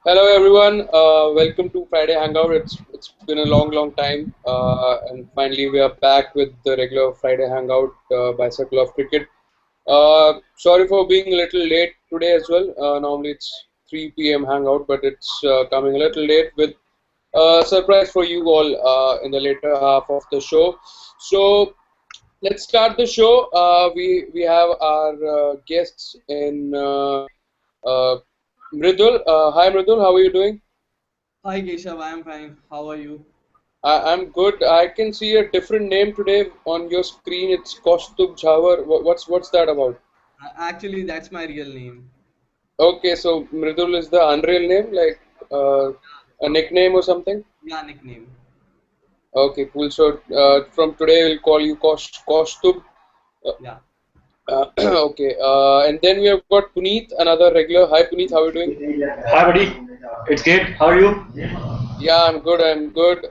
Hello everyone, welcome to Friday Hangout. It's been a long time, and finally we are back with the regular Friday Hangout by Circle of Cricket. Sorry for being a little late today as well. Normally it's 3 p.m. Hangout, but it's coming a little late with a surprise for you all in the later half of the show. So let's start the show. We have our guests in uh, Mridul. Hi Mridul, how are you doing? Hi Keshav, I am fine. How are you? I'm good. I can see a different name today on your screen. It's Kostub Jhawar. What's that about? Actually, that's my real name. Okay, so Mridul is the unreal name, like a nickname or something. Yeah, nickname. Okay, cool. So from today we'll call you Kostub. Uh, Yeah. okay, and then we have got Puneet, another regular. Hi Puneet, how are you doing? Hi, buddy. It's great. How are you? Yeah, I'm good. I'm good.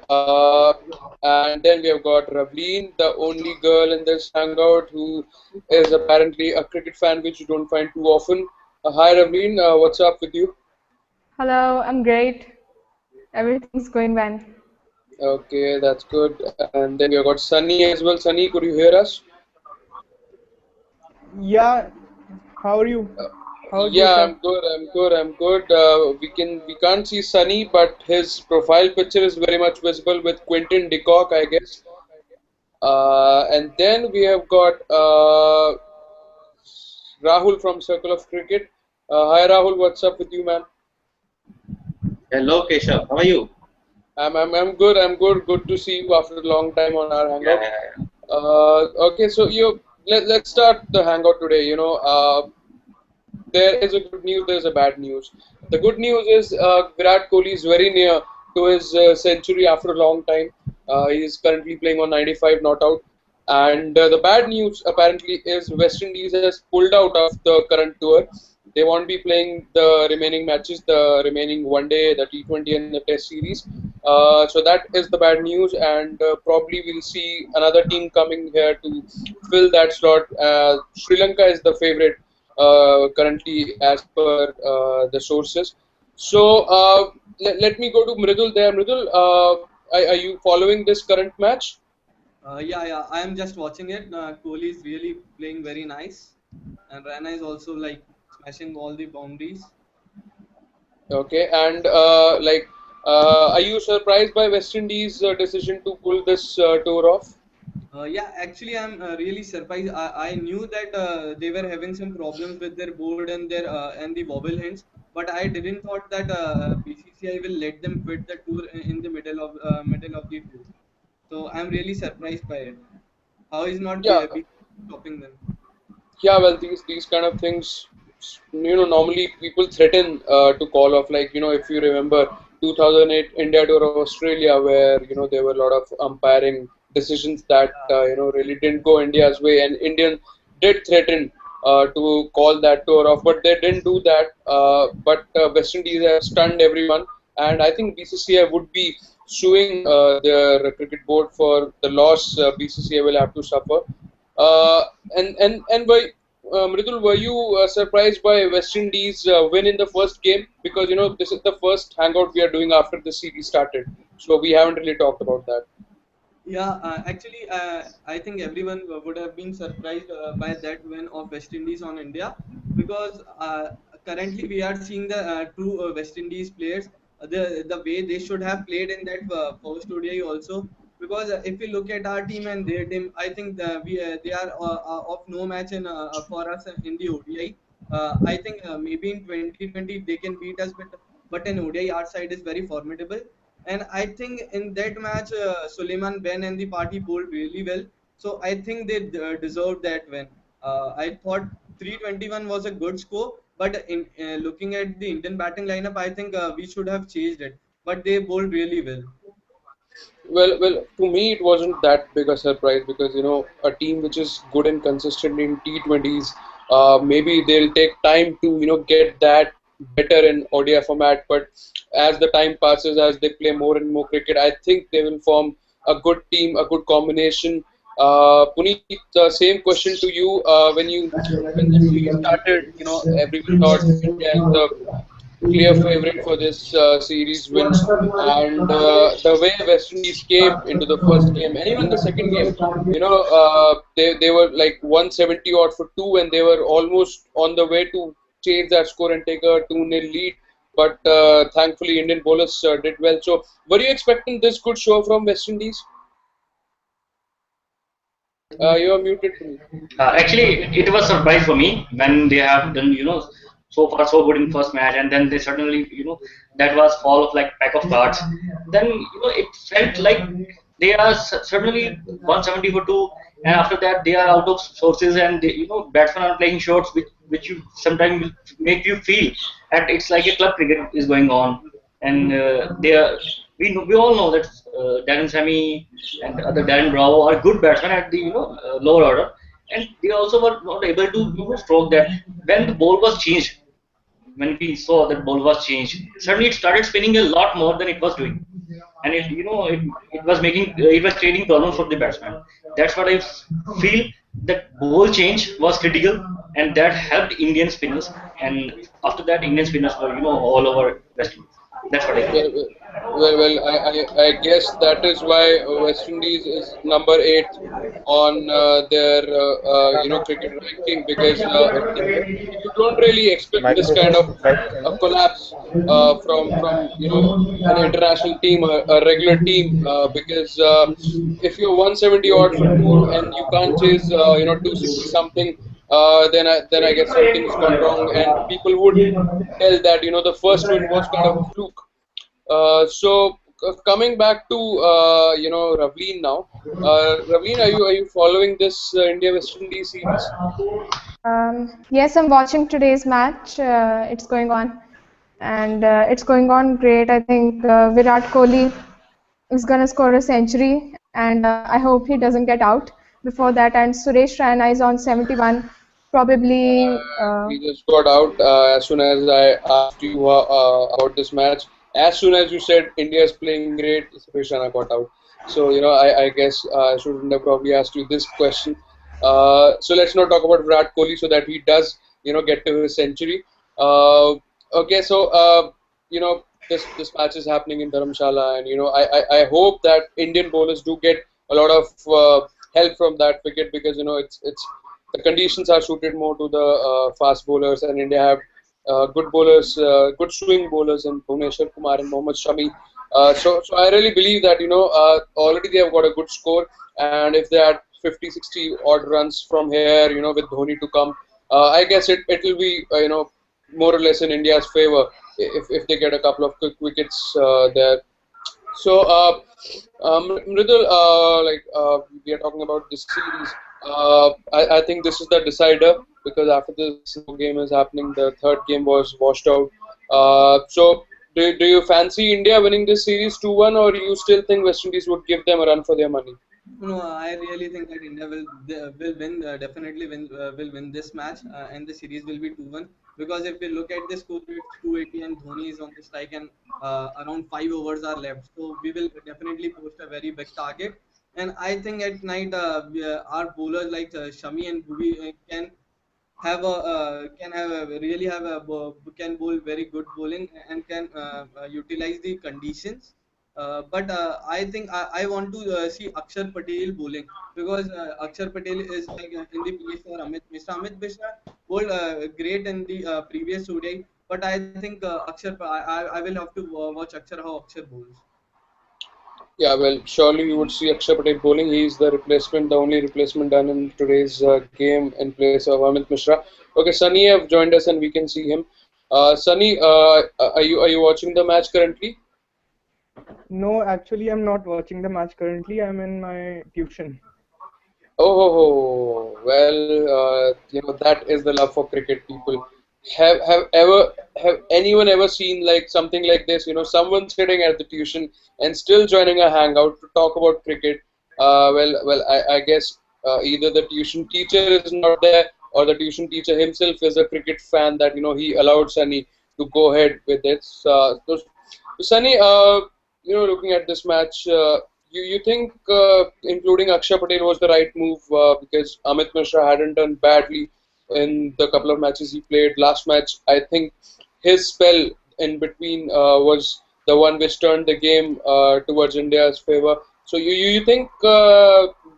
And then we have got Ravleen, the only girl in this hangout who is apparently a cricket fan, which you don't find too often. Hi, Ravleen. What's up with you? Hello, I'm great. Everything's going well. Okay, that's good. And then we have got Sunny as well. Sunny, could you hear us? Yeah, how are you? Uh, How are yeah, Keshav? I'm good. I'm good. I'm good. We can't see Sunny, but his profile picture is very much visible with Quentin de Kock, I guess. And then we have got Rahul from Circle of Cricket. Hi Rahul, what's up with you, man? Hello, Keshav. How are you? I'm good. I'm good. Good to see you after a long time on our Yeah, hangout. yeah, yeah. Okay, so let's start the hangout today. There is a good news. There's a bad news. The good news is Virat Kohli is very near to his century after a long time. He is currently playing on 95 not out. And the bad news apparently is West Indies has pulled out of the current tour. They won't be playing the remaining matches, the remaining one day, the T20 and the Test series. So that is the bad news, and probably we'll see another team coming here to fill that slot. Sri Lanka is the favorite currently as per the sources. So let me go to Mridul there. Mridul, are you following this current match? Yeah. I am just watching it. Kohli is really playing very nice, and Rana is also like smashing all the boundaries. Okay, and are you surprised by West Indies' decision to pull this tour off? Yeah, actually, I'm really surprised. I knew that they were having some problems with their board and their and the wobble hands, but I didn't thought that BCCI will let them quit the tour in the middle of the tour. So I'm really surprised by it. How is not Yeah, BCCI stopping them? yeah. Well, these kind of things, normally people threaten to call off. Like if you remember 2008 India tour of Australia, where there were a lot of umpiring decisions that really didn't go India's way, and Indian did threaten to call that tour off, but they didn't do that. But West Indies have stunned everyone, and I think BCCI would be suing their cricket board for the loss BCCI will have to suffer. Uh, and by Mridul, were you surprised by West Indies win in the first game? Because this is the first hangout we are doing after the series started, so we haven't really talked about that. Yeah, actually, I think everyone would have been surprised by that win of West Indies on India because currently we are seeing the true West Indies players, the way they should have played in that first ODI also. Because if we look at our team and their team, I think they are of no match in for us in the ODI. I think maybe in 2020 they can beat us, but in ODI our side is very formidable. And I think in that match, Suleiman Ben and the party bowled really well. So I think they deserved that win. I thought 321 was a good score, but in looking at the Indian batting lineup, I think we should have changed it. But they bowled really well. Well, to me it wasn't that big a surprise because a team which is good and consistent in T20s, maybe they'll take time to get that better in ODI format. But as the time passes, as they play more and more cricket, I think they will form a good team, a good combination. Puneet, the same question to you. When the series started, everyone thought India is the clear favorite for this series wins. And the way West Indies came into the first game and even the second game, they were like 170 odd for two, and they were almost on the way to change that score and take a 2-0 lead. But thankfully, Indian bowlers did well. So, were you expecting this good show from West Indies? You are muted to me. Actually, it was surprise for me when they have done, so far so good in first match, and then they suddenly, that was fall of like pack of cards. Then, it felt like they are suddenly 170 for two, and after that they are out of sources, and they, batsmen are playing shots which you sometimes will make you feel that it's like a club cricket is going on, and they are. We all know that Darren Sammy and other Darren Bravo are good batsmen at the lower order, and they also were not able to stroke that. When the ball was changed, when we saw that ball was changed, suddenly it started spinning a lot more than it was doing, and it was it was creating problems for the batsman. That's what I feel, that ball change was critical, and that helped Indian spinners. And after that, Indian spinners were all over West Indies. That's what I feel. Well, I guess that is why West Indies is number 8 on their cricket ranking, because you don't really expect this kind of a collapse from an international team, a regular team, because if you're 170 odd for two and you can't chase 260 something, then I guess something's gone wrong, and people would tell that the first win was kind of a fluke. Coming back to Ravleen now. Ravleen, are you following this India West Indies series? Yes, I'm watching today's match. It's going on, and it's going on great. I think Virat Kohli is going to score a century, and I hope he doesn't get out before that. And Suresh Raina is on 71, probably. He just got out as soon as I asked you about this match. As soon as you said India is playing great, Suresh Raina got out. So I guess I shouldn't have probably asked you this question. So let's not talk about Virat Kohli, so that he does get to his century. Okay, so this match is happening in Dharamshala, and I hope that Indian bowlers do get a lot of help from that wicket, because it's the conditions are suited more to the fast bowlers, and India have good bowlers, good swing bowlers in Bhuvneshwar Kumar and Mohammad Shami. So I really believe that already they have got a good score, and if they had 50, 60 odd runs from here, with Dhoni to come, I guess it will be more or less in India's favor if they get a couple of quick wickets there. So, Mridul, we are talking about this series. I think this is the decider, because after this game is happening, the third game was washed out. Do you fancy India winning this series 2-1, or you still think West Indies would give them a run for their money? No, I really think that India will win, definitely will win this match, and the series will be 2-1. Because if we look at the score, it's 280 and Dhoni is on the strike, and around 5 overs are left. So we will definitely post a very big target. And I think at night our bowlers like Shami and Bhuvi really have a can bowl very good bowling, and can utilize the conditions. But I think I want to see Akshar Patel bowling, because Akshar Patel is like in the place for Amit Mishra. Amit Mishra bowled great in the previous ODI, but I think I will have to watch Akshar, how Akshar bowls. Yeah, well, surely you would see Akshar Patel bowling. He's the replacement, the only replacement done in today's game in place of Amit Mishra. Okay, Sunny have joined us, and we can see him. Sunny, are you watching the match currently? No, actually, I'm not watching the match currently. I'm in my tuition. Well, that is the love for cricket, people. Have anyone ever seen like something like this? Someone sitting at the tuition and still joining a hangout to talk about cricket. I guess either the tuition teacher is not there, or the tuition teacher himself is a cricket fan, that he allowed Sunny to go ahead with it. So Sunny, looking at this match, you think including Akshar Patel was the right move, because Amit Mishra hadn't done badly in the couple of matches he played. Last match, I think his spell in between was the one which turned the game towards India's favor. So you think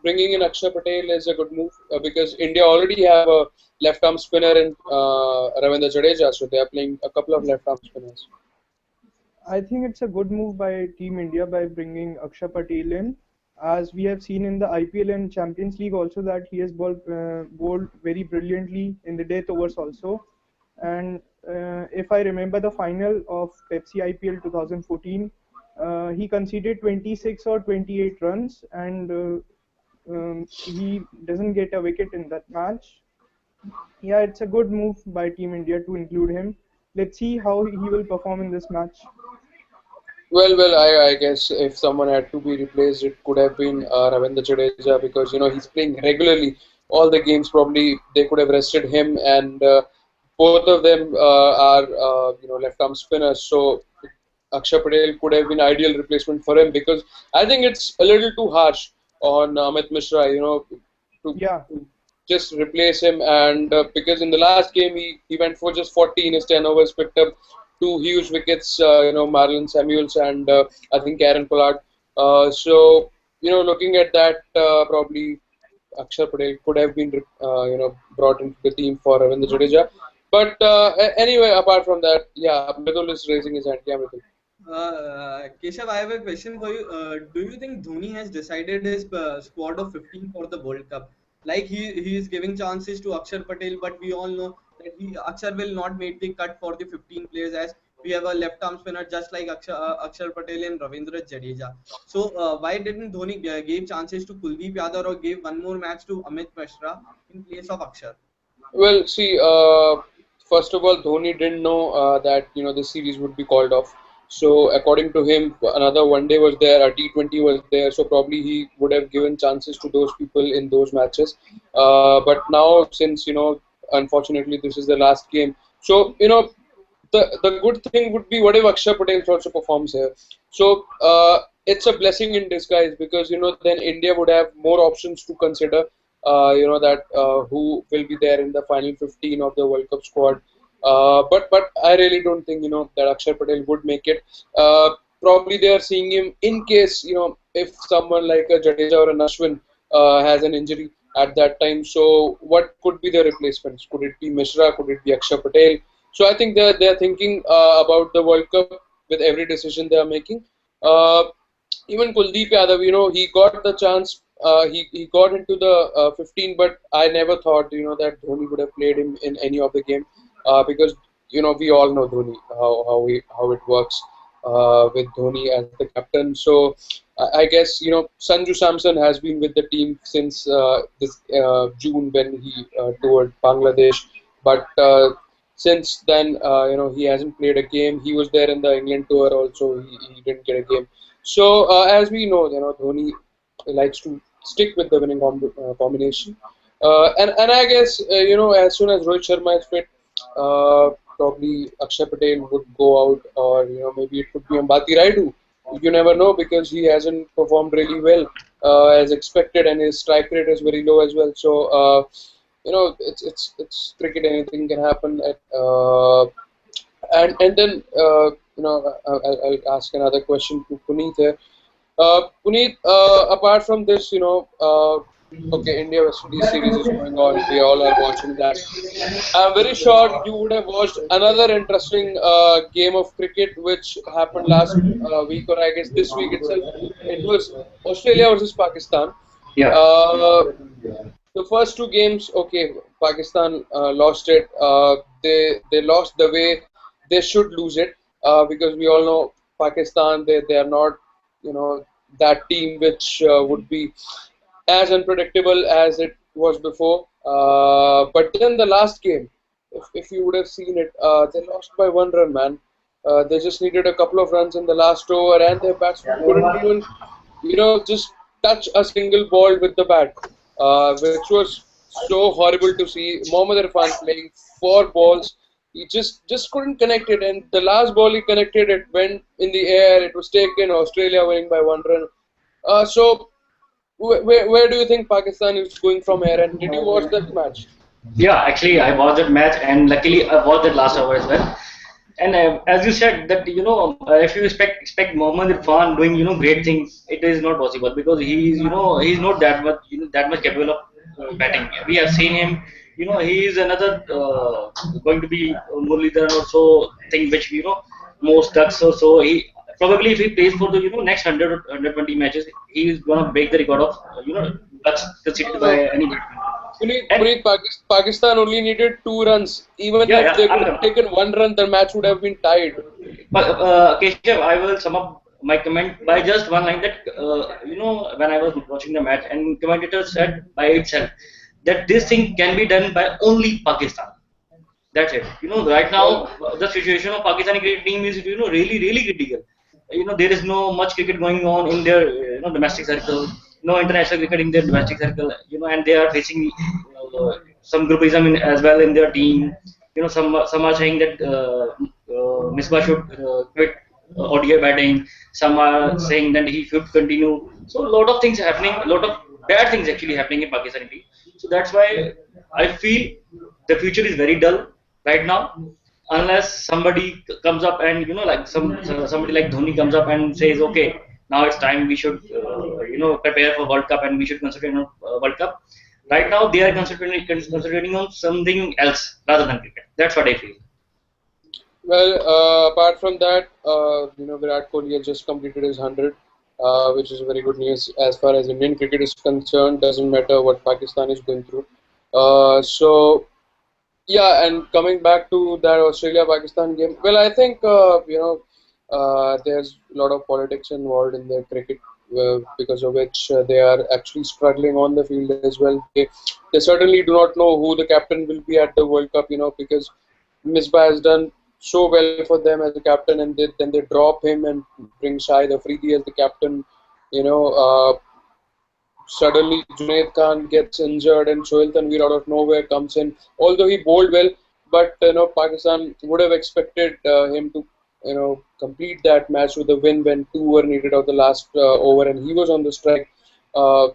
bringing in Akshay Patel is a good move because India already have a left arm spinner in Ravindra Jadeja, so they are playing a couple of left arm spinners. I think it's a good move by Team India by bringing Akshay Patel in, as we have seen in the IPL and Champions League also that he has bowled very brilliantly in the death overs also. And if I remember the final of Pepsi IPL 2014, he conceded 26 or 28 runs, and he doesn't get a wicket in that match. Yeah, it's a good move by Team India to include him. Let's see how he will perform in this match. Well, I guess if someone had to be replaced, it could have been Ravindra Jadeja because he's playing regularly all the games. Probably they could have rested him, and both of them are left arm spinners. So Akshay Patel could have been ideal replacement for him because I think it's a little too harsh on Amit Mishra, to, Yeah, to just replace him. And because in the last game he went for just 40 in his 10 overs, picked up two huge wickets, Marlon Samuels and I think Karen Pollard. So looking at that, probably Akshar Patel could have been brought into the team for Ravindra Jadeja. But anyway, apart from that, yeah, Mridul is raising his hand. Yeah, Mridul. Keshav, I have a question for you. Do you think Dhoni has decided his squad of 15 for the World Cup? Like he is giving chances to Akshar Patel, but we all know that Akshar will not make the cut for the 15 players as we have a left arm spinner just like Akshar Patel and Ravindra Jadeja. So why didn't Dhoni give chances to Kuldeep Yadav or gave one more match to Amit Mishra in place of Akshar? Well, see, first of all, Dhoni didn't know that the series would be called off. So according to him, another one day was there, a T20 was there. So probably he would have given chances to those people in those matches. But now, since unfortunately, this is the last game. So the good thing would be what if Akshay Patel also performs here. So it's a blessing in disguise because then India would have more options to consider. That who will be there in the final 15 of the World Cup squad. But I really don't think that Akshay Patel would make it. Probably they are seeing him in case if someone like a Jadeja or an Ashwin has an injury at that time. So what could be the replacements? Could it be Mishra? Could it be Akshay Patel? So I think they're thinking about the World Cup with every decision they are making. Even Kuldeep Yadav, he got the chance. He got into the 15, but I never thought that Dhoni would have played him in any of the game because we all know Dhoni how it works with Dhoni as the captain. So I guess Sanju Samson has been with the team since this June when he toured Bangladesh, but since then he hasn't played a game. He was there in the England tour also. He didn't get a game. So as we know, Dhoni likes to stick with the winning combination. And I guess as soon as Rohit Sharma is fit, probably Akshay Patel would go out, or maybe it could be Ambati Raidu. You never know because he hasn't performed really well as expected, and his strike rate is very low as well. So it's cricket. Anything can happen. And then I'll ask another question to Puneet here. Puneet, apart from this, okay, India West Indies series is going on. We all are watching that. I'm very sure you would have watched another interesting game of cricket which happened last week, or I guess this week itself. It was Australia versus Pakistan. Yeah. The first two games, okay, Pakistan lost it. They lost the way they should lose it because we all know Pakistan. They are not that team which would be as unpredictable as it was before. But then the last game, if you would have seen it, they lost by 1 run, man. They just needed a couple of runs in the last over, and their batsmen couldn't even, just touch a single ball with the bat, which was so horrible to see. Mohammad Irfan playing 4 balls. He just couldn't connect it, and the last ball he connected, it went in the air. It was taken. Australia winning by 1 run. So where do you think Pakistan is going from here? And did you watch that match? Yeah, actually, I watched that match, and luckily I watched that last hour as well. And as you said that if you expect Mohammad Irfan doing great things, it is not possible because he's he's not that much that much capable of batting. We have seen him. He is another going to be Muralidharan or so thing which most ducks or so. He probably if he plays for the next 100 or 120 matches, he is gonna break the record of ducks conceded by So any batsman. And Pakistan only needed 2 runs. Even yeah, if yeah, they could have taken 1 run, the match would have been tied. but Keshav, I will sum up my comment by just one line that when I was watching the match and commentator said by itself that this thing can be done by only Pakistan. That's it. Right Well, now the situation of Pakistani cricket team is really really critical. There is no much cricket going on in their domestic circle, no international cricket in their domestic circle. And they are facing some groupism as well in their team. Some are saying that Misbah should quit ODI batting. Some are saying that he should continue. So a lot of things happening, a lot of bad things actually happening in Pakistani team. So that's why I feel the future is very dull right now, unless somebody comes up and like somebody like Dhoni comes up and says, okay, now it's time we should prepare for World Cup and we should concentrate on World Cup. Right now they are concentrating on something else rather than cricket. That's what I feel. well, apart from that, Virat Kohli has just completed his 100, which is very good news as far as Indian cricket is concerned. Doesn't matter what Pakistan is going through. So yeah, and coming back to that Australia-Pakistan game, well, I think there's a lot of politics involved in their cricket, because of which they are actually struggling on the field as well. They certainly do not know who the captain will be at the World Cup, because Misbah has done so well for them as a captain, and then they drop him and bring Shahid Afridi as the captain. You know, Suddenly Junaid Khan gets injured and Shoaib Tanvir out of nowhere comes in. Although he bowled well, but Pakistan would have expected him to complete that match with a win when two were needed of the last over, and he was on the strike. Uh,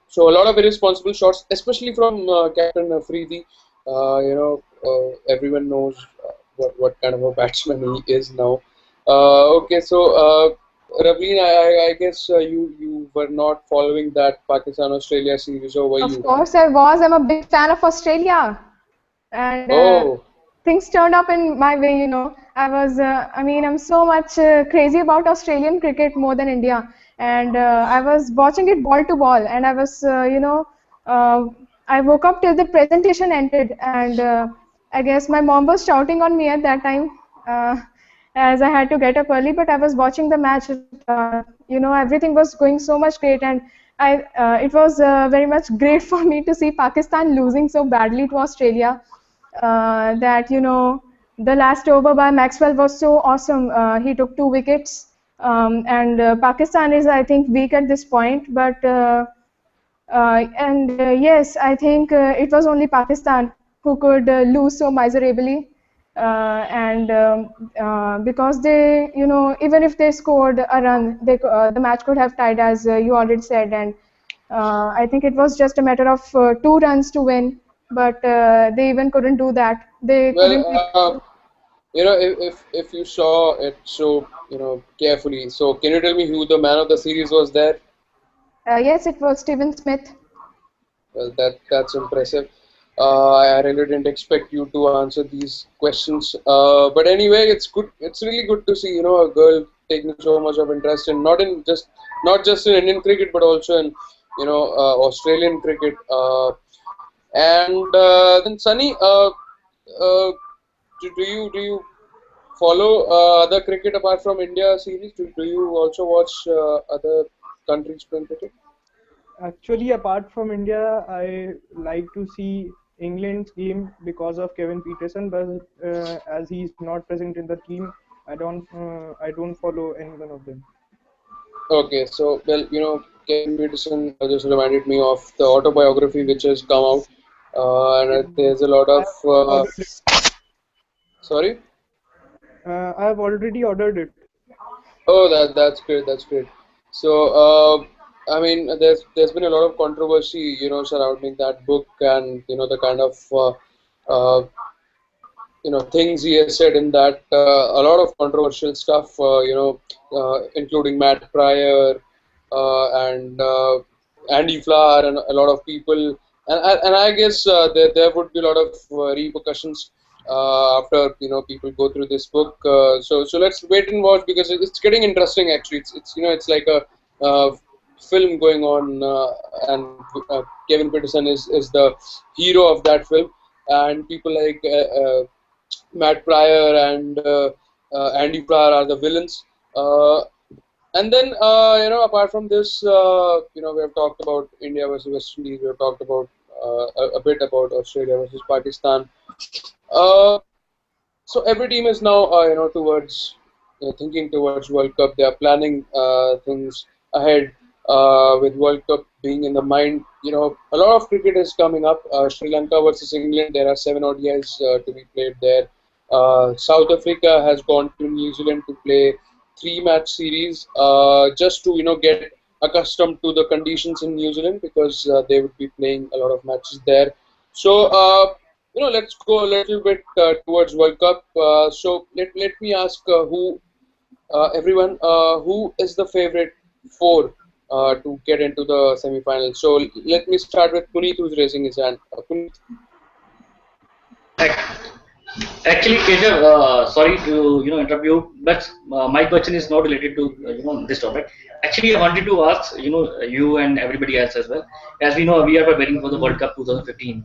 so a lot of irresponsible shots, especially from Captain Afridi. Everyone knows what kind of a batsman he is now. Okay, so Ravleen, I guess you were not following that Pakistan Australia series, or were Of you? course I was. I'm a big fan of Australia. And Oh, things turned up in my way. I'm so much crazy about Australian cricket more than India. And I was watching it ball to ball. And uh, I woke up till the presentation ended. And I guess my mom was shouting on me at that time. As I had to get up early, but I was watching the match. Everything was going so much great, and it was very much great for me to see Pakistan losing so badly to Australia. That the last over by Maxwell was so awesome. He took 2 wickets, and Pakistan is, I think, weak at this point, but. And yes, I think it was only Pakistan who could lose so miserably. And because they, even if they scored a run, the match could have tied, as you already said. And I think it was just a matter of 2 runs to win, but they even couldn't do that. They couldn't. well, if you saw it so carefully, so can you tell me who the man of the series was there? Yes, it was Steven Smith. Well, that's impressive. I really didn't expect you to answer these questions. But anyway, it's good. It's really good to see a girl taking so much of interest in not just in Indian cricket, but also in Australian cricket. And then Sunny, do you follow other cricket apart from India series? Do you also watch other countries playing cricket? Actually, apart from India, I like to see England's game because of Kevin Peterson, but as he's not present in the team, I don't follow any one of them. Okay, so well, Kevin Peterson just reminded me of the autobiography which has come out, and there's a lot of Ordered it. sorry. I have already ordered it. Oh, that's great. That's great. So, I mean, there's been a lot of controversy, surrounding that book, and the kind of uh, things he has said in that, a lot of controversial stuff, including Matt Pryor and Andy Flower and a lot of people, and I guess there would be a lot of repercussions after people go through this book. So let's wait and watch because it's getting interesting. Actually, it's like a film going on, and Kevin Peterson is the hero of that film, and people like Matt Pryor and Andy Flower are the villains. And then, apart from this, we have talked about India versus West Indies. We have talked about a bit about Australia versus Pakistan. Uh, so every team is now, towards thinking towards World Cup. They are planning things ahead with World Cup being in the mind. A lot of cricket is coming up. Sri Lanka versus England. There are 7 ODIs to be played there. South Africa has gone to New Zealand to play 3-match series just to get accustomed to the conditions in New Zealand because they would be playing a lot of matches there. So let's go a little bit towards World Cup. So let me ask everyone who is the favorite four to get into the semi-finals. So let me start with Puneet, who's raising his hand. Puneet. Actually, Keshav, sorry to interrupt you, but my question is not related to this topic. Actually, I wanted to ask you and everybody else as well. As we know, we are preparing for the World Cup 2015.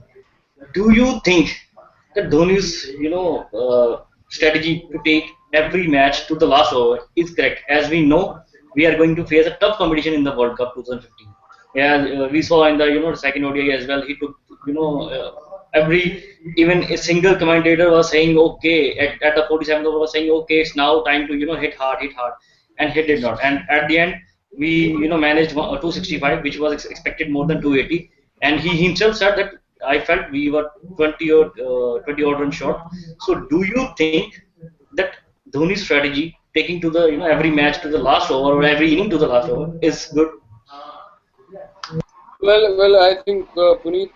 Do you think that Dhoni's strategy to take every match to the last over is correct? As we know, we are going to face a tough competition in the World Cup 2015. Yeah, we saw in the second ODI as well. He took every even a single commentator was saying okay at the 47th over was saying okay it's now time to hit hard, and he did not. And at the end we managed 265, which was expected more than 280, and he himself said that I felt we were 20 odd run short. So do you think that Dhoni's strategy taking to the every match to the last over or every inning to the last over is good? Well, I think Puneet,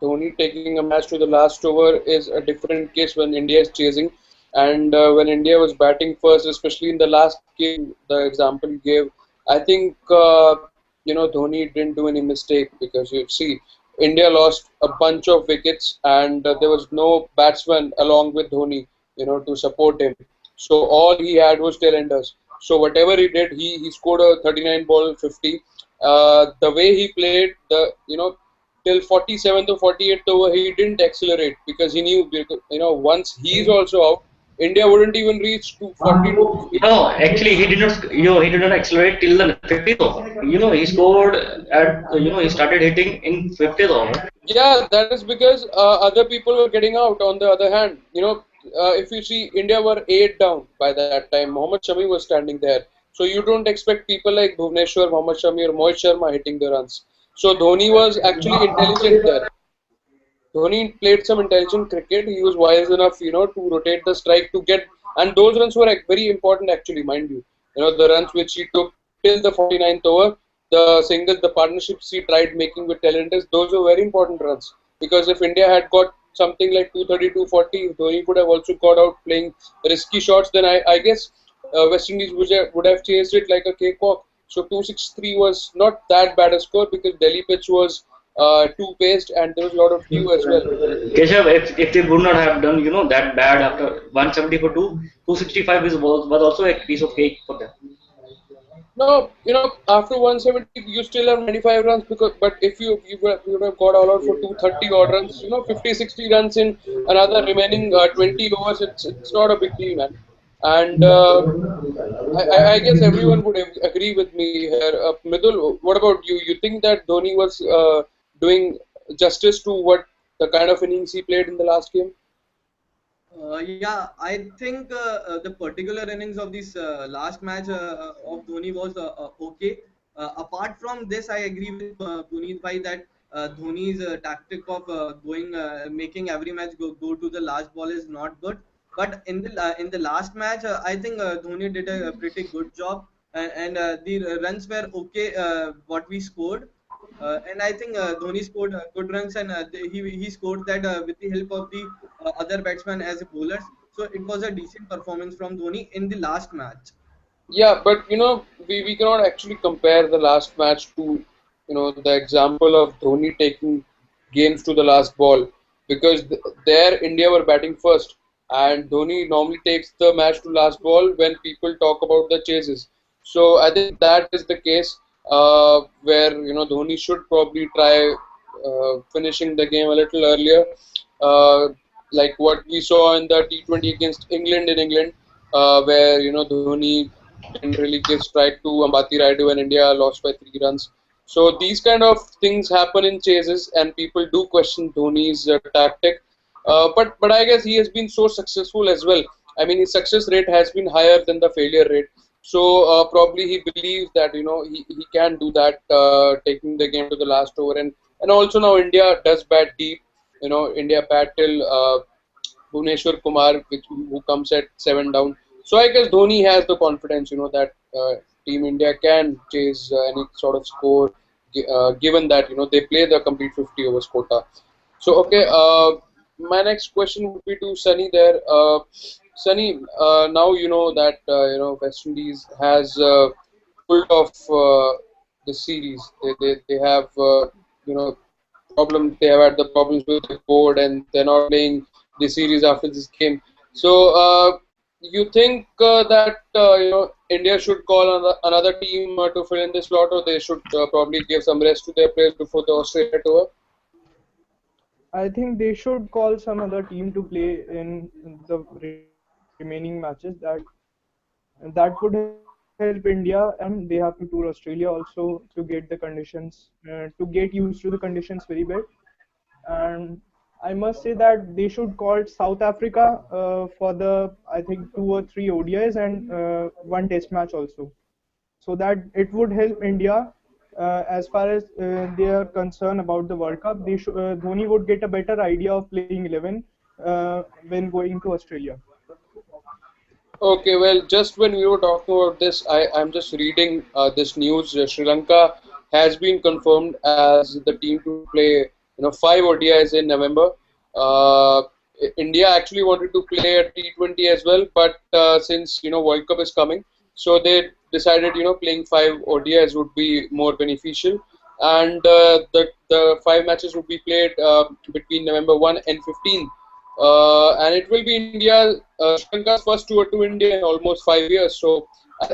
Dhoni taking a match to the last over is a different case when India is chasing, and when India was batting first, especially in the last game, the example you gave, I think Dhoni didn't do any mistake because you see, India lost a bunch of wickets, and there was no batsman along with Dhoni, to support him. So all he had was tailenders. So whatever he did, he scored a 39 ball 50. The way he played, till 47th or 48th over, he didn't accelerate because he knew, once he's also out, India wouldn't even reach to 40 to 50. No, actually, he did not. He did not accelerate till the 50th over. He scored at. He started hitting in 50th over. Yeah, that is because other people were getting out. On the other hand, if you see, India were 8 down by that time. Mohammad Shami was standing there. So you don't expect people like Bhuvneshwar, Mohammad Shami or Mohit Sharma hitting the runs. So Dhoni was actually intelligent there. Dhoni played some intelligent cricket. He was wise enough, to rotate the strike to get, and those runs were like, very important actually, mind you. The runs which he took till the 49th over, the singles, the partnerships he tried making with talenters, those were very important runs. Because if India had got something like 230, 240, Dhoni could have also got out playing risky shots. Then I guess West Indies would have chased it like a cakewalk. So 263 was not that bad a score because Delhi pitch was too paced and there was a lot of dew as well. Keshav, if they would not have done that bad after 170 for 265 was also a piece of cake for them. No, after 170 you still have 95 runs but if you would have got all out for 230 odd runs, 50, 60 runs in another remaining 20 overs, it's not a big deal, man. And I guess everyone would agree with me here. Midul, what about you? You think that Dhoni was doing justice to what the kind of innings he played in the last game? Yeah, I think the particular innings of this last match of Dhoni was okay. Apart from this, I agree with Puneet bhai that Dhoni's tactic of making every match go to the last ball is not good. But in the last match, I think Dhoni did a pretty good job, and the runs were okay. What we scored, And I think Dhoni scored good runs, and he scored that with the help of the other batsmen as bowlers. So it was a decent performance from Dhoni in the last match. Yeah, but we cannot actually compare the last match to the example of Dhoni taking games to the last ball, because there India were batting first, and Dhoni normally takes the match to last ball when people talk about the chases. So I think that is the case where Dhoni should probably try finishing the game a little earlier, uh, like what we saw in the T20 against England in England, where Dhoni didn't really give strike to Ambati Rayudu and India lost by 3 runs. So these kind of things happen in chases, and people do question Dhoni's tactic. But I guess he has been so successful as well. I mean, his success rate has been higher than the failure rate. So probably he believes that he can do that, taking the game to the last over, and also now India does bat deep. India bat till Bhuvneshwar Kumar, who comes at 7 down. So I guess Dhoni has the confidence, that Team India can chase any sort of score, given that they play the complete 50 overs quota. So okay, my next question would be to Sunny there. Sunny, now you know that West Indies has pulled off the series. They have problems. They have had the problems with the board, and they're not playing the series after this game. So, you think that India should call another team to fill in this slot, or they should probably give some rest to their players before the Australia tour? I think they should call some other team to play in the remaining matches. That would help India, and they have to tour Australia also to get the conditions, to get used to the conditions very well. And I must say that they should call South Africa for the, I think, 2 or 3 ODIs and one Test match also, so that it would help India as far as they are concerned about the World Cup. Dhoni would get a better idea of playing 11 when going to Australia. Okay, well, just when we were talking about this, I'm just reading this news. Sri Lanka has been confirmed as the team to play, 5 ODIs in November. Uh, India actually wanted to play a T20 as well, but since World Cup is coming, so they decided playing 5 ODIs would be more beneficial, and the 5 matches would be played between November 1 and 15. And it will be India, Sri Lanka's first tour to India in almost 5 years. So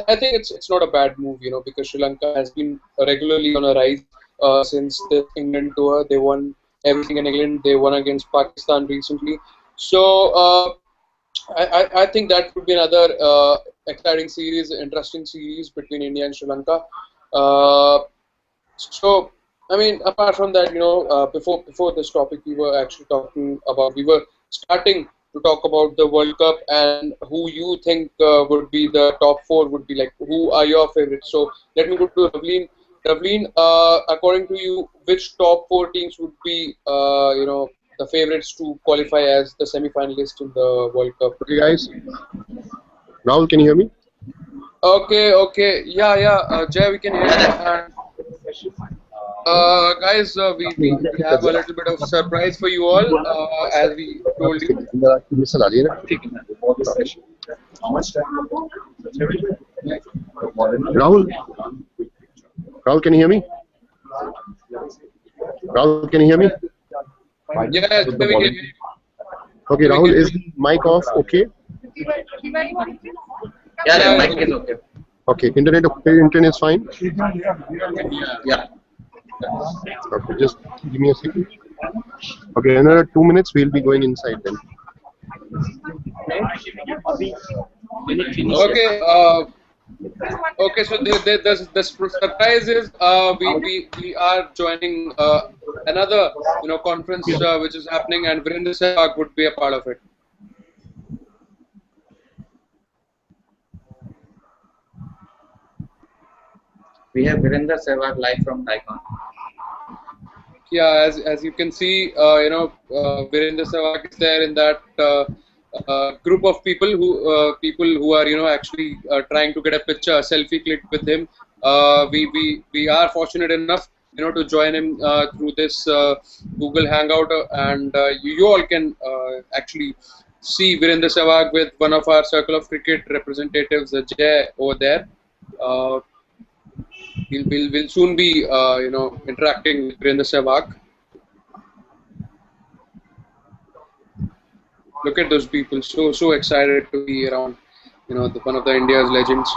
I think it's not a bad move, because Sri Lanka has been regularly on a rise since the England tour. They won everything in England. They won against Pakistan recently. So I think that would be another exciting series, interesting series between India and Sri Lanka. Uh, so, I mean, apart from that, before this topic, we were starting to talk about the World Cup and who you think would be the top four, would be like, who are your favorites? So, let me go to Ravleen. Ravleen, according to you, which top four teams would be, the favorites to qualify as the semi-finalists in the World Cup? Okay, guys. Rahul, can you hear me? Okay, yeah, Jay, we can hear you. And guys, we have a little bit of surprise for you all, as we told you. Rahul, Rahul, can you hear me? Rahul, can you hear me? Yeah, Jay, we can hear you. Okay, Rahul, is mic off? Okay. Yeah, the mic is okay. Okay, internet is fine. Yeah. Okay, just give me a second. Okay, another 2 minutes, we'll be going inside then. Okay, okay. So the surprise is we are joining another conference which is happening, and Virender Sehwag would be a part of it. We have Virender Sehwag live from TieCon. Yeah, as you can see, Virender Sehwag is there in that group of people who are actually trying to get a picture, a selfie click with him. We are fortunate enough to join him through this Google Hangout, and you all can actually see Virender Sehwag with one of our Circle of Cricket representatives, Jay, over there. Uh, we'll soon be interacting with Virender Sehwag. Look at those people, so excited to be around, one of the India's legends.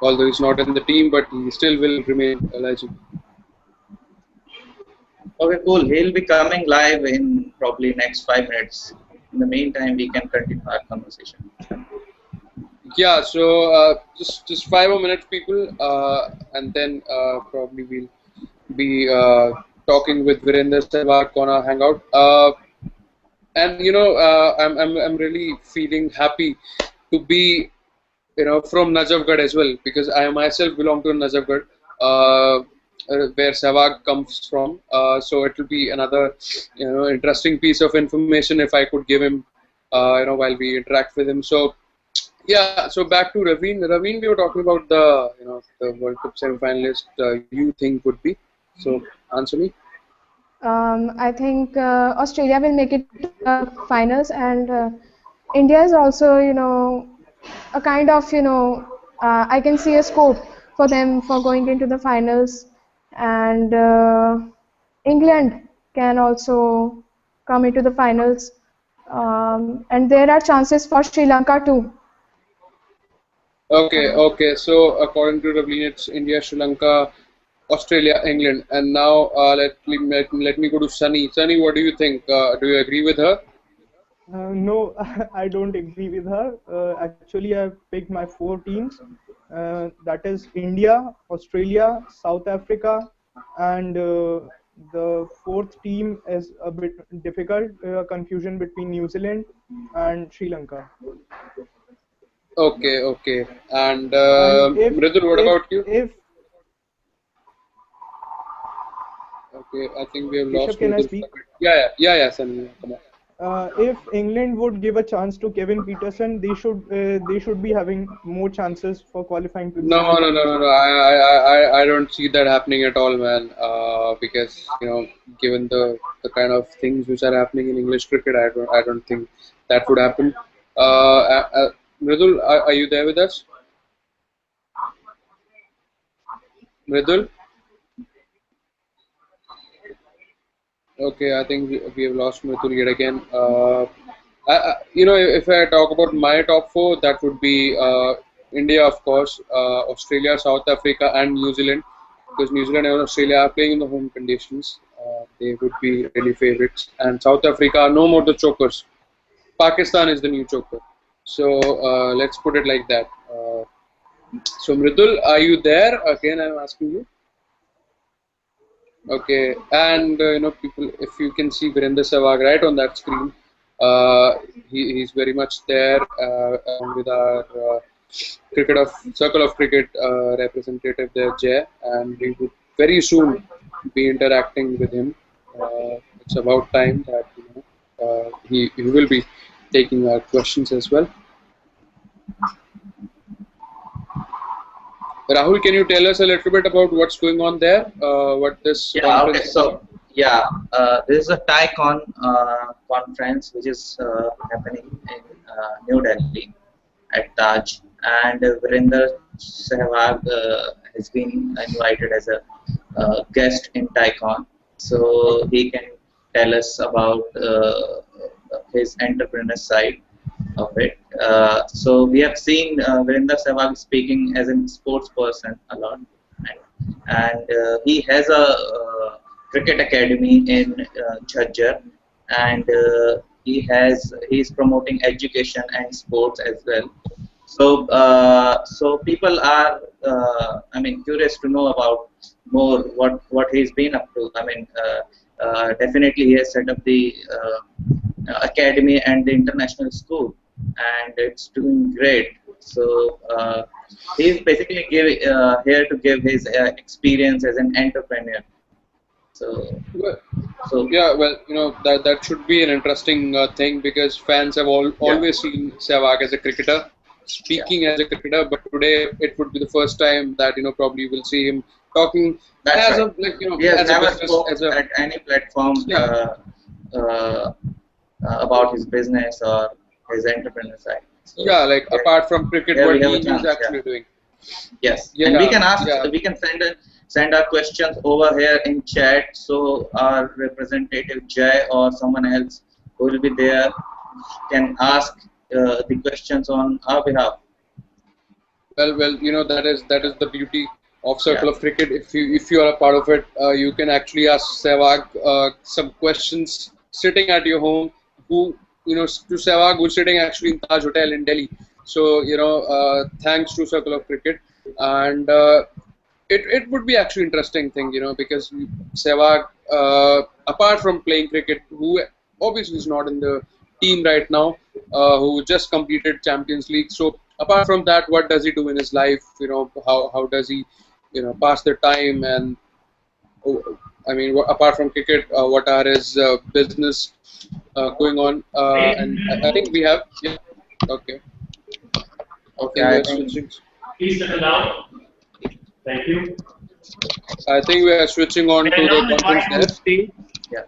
Although he's not in the team, but he still will remain a legend. Okay, cool. He'll be coming live in probably next 5 minutes. In the meantime, we can continue our conversation. Yeah, so just 5 more minutes, people, and then probably we'll be talking with Virender Sehwag on our Hangout. And I'm really feeling happy to be from Najafgarh as well, because I myself belong to Najafgarh, where Sehwag comes from. So it will be another interesting piece of information if I could give him while we interact with him. So yeah, so back to Raveen. Raveen, we were talking about the World Cup semi-finalist you think would be. So answer me. I think Australia will make it to the finals, and India is also, a kind of, I can see a scope for them for going into the finals, and England can also come into the finals, and there are chances for Sri Lanka too. Okay. So according to Raveen, it's India, Sri Lanka, Australia, England, and now let me go to Sunny. Sunny, what do you think? Do you agree with her? No, I don't agree with her. Actually, I've picked my 4 teams. That is India, Australia, South Africa, and the fourth team is a bit difficult. Confusion between New Zealand and Sri Lanka. Okay. And And Mridul, what about you? if Okay, I think we have Rishabh, lost can I Mridul. speak? Yeah, Sunny, come on. If England would give a chance to Kevin Peterson, they should be having more chances for qualifying to the No. semi-finals. I don't see that happening at all, man. Because given the kind of things which are happening in English cricket, I don't think that would happen. Mridul, are you there with us? Mridul? Okay, I think we have lost Mridul yet again. If I talk about my top four, that would be India, of course, Australia, South Africa, and New Zealand. Because New Zealand and Australia are playing in the home conditions, they would be really favorites. And South Africa, no more the chokers. Pakistan is the new choker. So let's put it like that. So Mridul, are you there? Again, I'm asking you. Okay, and people, if you can see Virender Sehwag right on that screen, he's very much there along with our Circle of Cricket representative there, Jay, and we would very soon be interacting with him. It's about time that he will be taking our questions as well. Rahul, can you tell us a little bit about what's going on there? What this conference? Okay. So this is a TieCon conference which is happening in New Delhi at Taj, and Virender Sehwag has been invited as a guest in TieCon, so he can tell us about his entrepreneur side of it. So we have seen Virender Sehwag speaking as a sports person a lot, and he has a cricket academy in Jhajjar, and he's promoting education and sports as well. So people are curious to know about more what he's been up to. Definitely he has set up the academy and the international school, and it's doing great. So he's basically here to give his experience as an entrepreneur. So Yeah, well, that should be an interesting thing, because fans have always seen Sehwag as a cricketer, speaking as a cricketer, but today it would be the first time that probably we'll see him talking That's as right. a He has as a never business spoke at any platform yeah. about his business or his entrepreneur side. So Yeah, like here, apart from cricket, here what we have a he is chance. Yeah. actually doing. Yes, and we Yeah, can ask, yeah. we can send our questions over here in chat, so our representative Jay or someone else who will be there can ask the questions on our behalf. Well, that is the beauty of Yeah. Circle of Cricket. If you are a part of it, you can actually ask Sehwag some questions sitting at your home. To Sehwag, who's sitting actually in Taj Hotel in Delhi. So thanks to Circle of Cricket, and it would be actually interesting thing, because Sehwag, apart from playing cricket, who obviously is not in the team right now, who just completed Champions League. So apart from that, what does he do in his life? How does he, pass the time? And I mean, apart from cricket, what are his business going on? And I think we have, yeah, okay. I Okay, think we I are think switching. Please settle down. Thank you. I think we are switching on May I to the now conference invite on there. the stage yeah.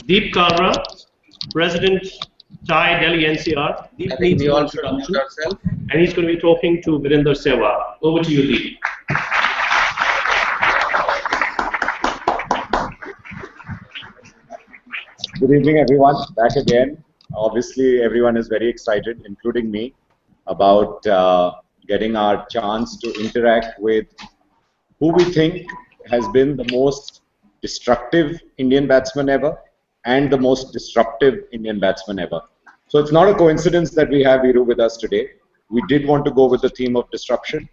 Deep Kalra, President Thai Delhi NCR. Deep I think needs we no all should unmute introduction, ourselves. and he's going to be talking to Virender Sehwag. Over to you, Deep. Good evening, everyone. Back again. Obviously, everyone is very excited, including me, about getting our chance to interact with who we think has been the most destructive Indian batsman ever and the most disruptive Indian batsman ever. So it's not a coincidence that we have Viru with us today. We did want to go with the theme of disruption,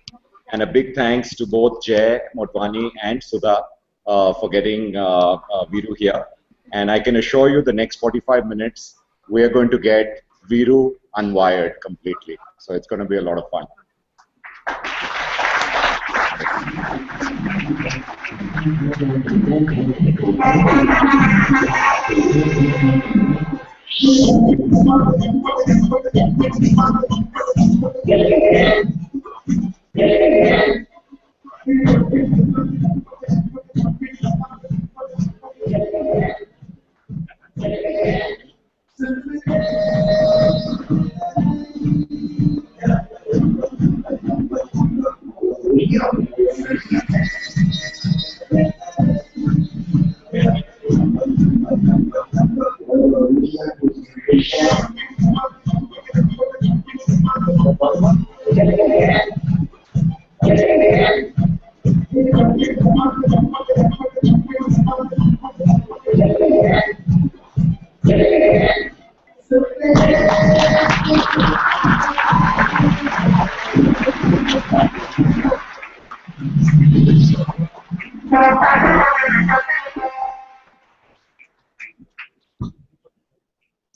and a big thanks to both Jay, Motwani and Sudha for getting Viru here. And I can assure you the next 45 minutes, we are going to get Viru unwired completely. So it's going to be a lot of fun.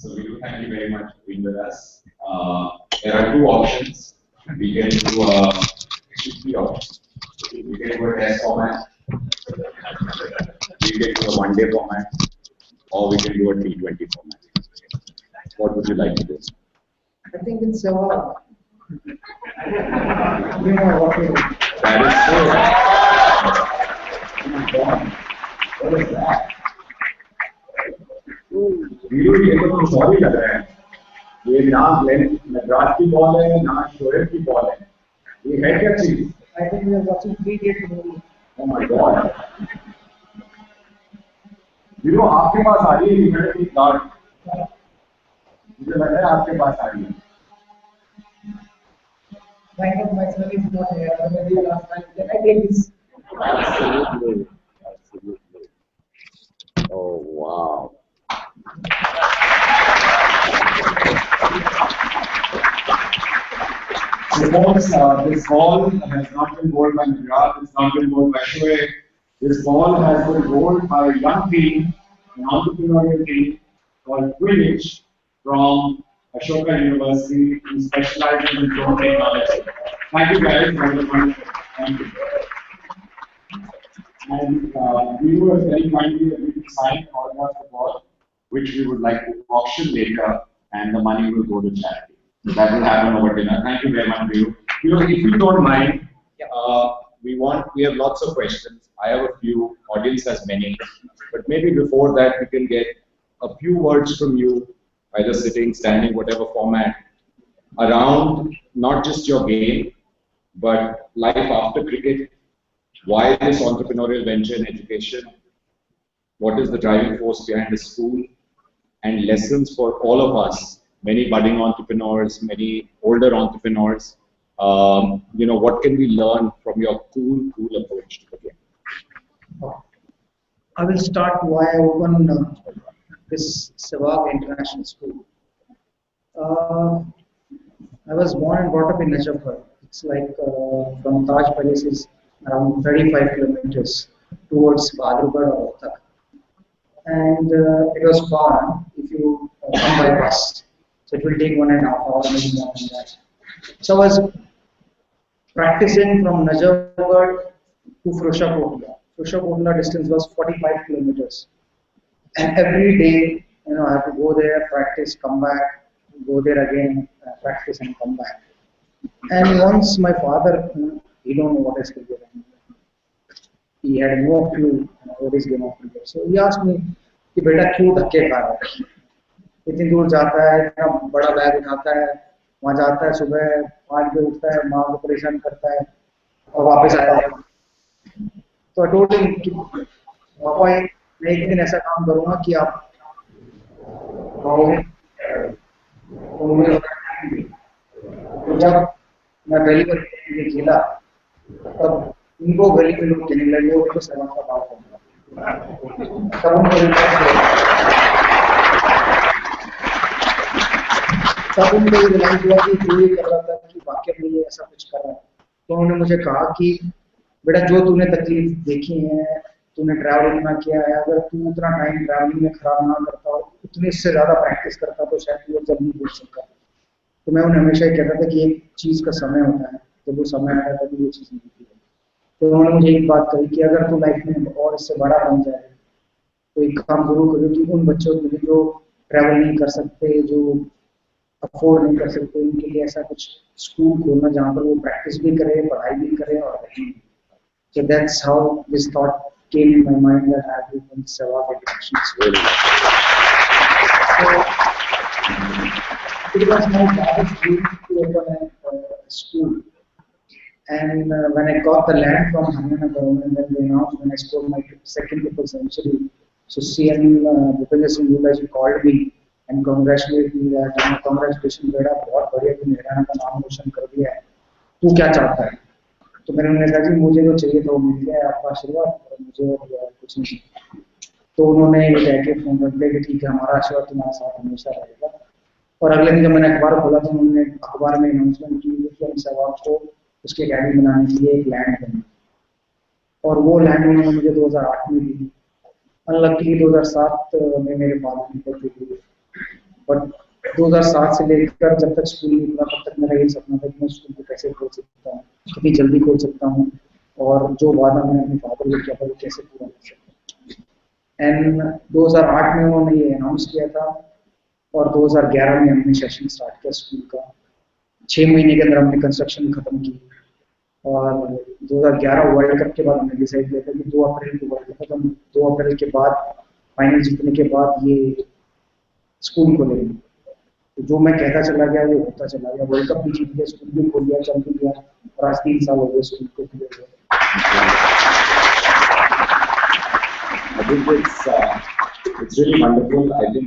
So Viru, thank you very much for being with us. There are two options. We can do actually three options. We can do a test format, we can do a one-day format, or we can do a T20 format. What would you like to do? I think it's Sehwag. That is true. What is that? Veeru ये तो कुछ और ही लग रहा है. ये ना नटराज की बॉल है ना शोएब की बॉल है. ये है क्या चीज? I think we are watching 3-8 movie. Oh my God. Veeru आपके पास आ रही है ह्यूमैनिटी कार्ड. मुझे लग रहा है आपके पास आ रही है. Kind of my son is not here. Maybe last time. Can I take this? Absolutely. Absolutely. Oh wow. This ball has not been bowled by Niraj, it's not been bowled by Shoaib. This ball has been bowled by a young team, an entrepreneurial team called Quidditch from Ashoka University, who specializes in drone technology. Thank you guys for the fun. Thank you. And we were very kindly agreed to sign autograph the ball, which we would like to auction later, and the money will go to charity. So that will happen over dinner. Thank you very much, Viru. You know, if you don't mind, we have lots of questions. I have a few, audience has many, but maybe before that we can get a few words from you, either sitting, standing, whatever format, around not just your game, but life after cricket. Why this entrepreneurial venture in education? What is the driving force behind the school? And lessons for all of us, many budding entrepreneurs, many older entrepreneurs. You know, what can we learn from your cool approach to the game? I will start why I opened this Sehwag International School. I was born and brought up in Najafgarh. It's like from Taj Palace is around 35 kilometers towards Badrugad or Rohtak. And it was far if you come by bus. So it will take 1.5 hours, maybe more than that. So I was practicing from Najafgarh to Firuzshah Kotla distance was 45 kilometers. And every day, you know, I have to go there, practice, come back, go there again, practice and come back. And once my father, he don't know what is cricket. He had no clue what is game of cricket. So he asked me, कि बेटा क्यों धक्के खा रहा है? इतनी दूर जाता है, इतना बड़ा बैग उठाता है, वहाँ जाता है सुबह 5 बजे उठता है, माँ को परेशान करता है और वापस आता है. तो I told him कि पापा मैं एक दिन ऐसा काम करूँगा कि आप कहोगे तो जब मैं पहली बार खेला तब इनको गली में लोग खेलने लगे और तो सहवाग का बात होगा तब उनको रियलाइज हुआ कि जो ये कर रहा था कि वाकई में ये ऐसा कुछ कर रहा है. तो उन्होंने मुझे कहा कि बेटा जो तूने तकलीफ देखी है, तूने ट्रैवल इतना किया है, अगर तू उतना टाइम ट्रैवलिंग में खराब ना करता और उतने से ज्यादा प्रैक्टिस करता तो शायद तू जल्दी बोल सकता. तो मैं उन्हें हमेशा कहता था कि एक चीज का समय होता है, जब वो समय आया तभी वो चीज मिलती है. तो उन्होंने मुझे एक बात कही कि अगर तू लाइफ में और इससे बड़ा बन जाए तो एक काम जरूर करो कि उन बच्चों के लिए जो ट्रैवल नहीं कर सकते, जो अफोर्ड नहीं कर सकते, उनके लिए ऐसा कुछ स्कूल खोलना जहाँ पर वो प्रैक्टिस भी करे, पढ़ाई भी करे और रहे. So that's how this thought came in my mind that I have to open Sehwag International School. So it was my father's dream to open a school. And when I got the land from Haryana government, then they announced when I scored my second triple century. So CM Virender Sehwag called me and congratulated me that congratulations बेटा बहुत बढ़िया तुमने हरियाणा का नाम रोशन कर दिया है. तू क्या चाहता है? तो मैंने उन्हें कहा कि मुझे जो चाहिए था वो मिल गया है, आपका आशीर्वाद और मुझे कुछ नहीं. तो उन्होंने ये कह के फोन रख दिया कि ठीक है हमारा आशीर्वाद तुम्हारे साथ हमेशा रहेगा. और अगले दिन जब मैंने अखबार खोला तो उन्होंने अखबार में अनाउंसमेंट की कि हम सहवाग को उसके अकेडमी बनाने के लिए एक लैंड देंगे. और वो लैंड उन्होंने मुझे 2008 में दी. अनलकीली 2007 में मेरे फादर की डेथ हुई. बट 2007 से लेकर जब तक स्कूल नहीं खुला तब तक मेरा यही सपना था कि मैं स्कूल को कैसे खोल सकता हूँ, कितनी जल्दी खोल सकता हूँ और जो वादा मैंने अपने फादर को किया था वो कैसे पूरा कर सकता हूँ. एंड 2008 में उन्होंने ये अनाउंस किया था और 2011 में हमने सेशन स्टार्ट किया स्कूल का. 6 महीने के अंदर हमने कंस्ट्रक्शन खत्म की और 2011 वर्ल्ड कप के बाद हमने डिसाइड किया था कि 2 अप्रैल को वर्ल्ड कप खत्म, 2 अप्रैल के बाद फाइनल जीतने के बाद ये स्कूल खोलेंगे. तो जो मैं कहता चला गया वो होता चला गया. वर्ल्ड कप भी जीत गया, स्कूल भी खोल दिया, चल भी गया और आज 3 साल हो गए स्कूल को खुले हुए. I think it's really wonderful. I think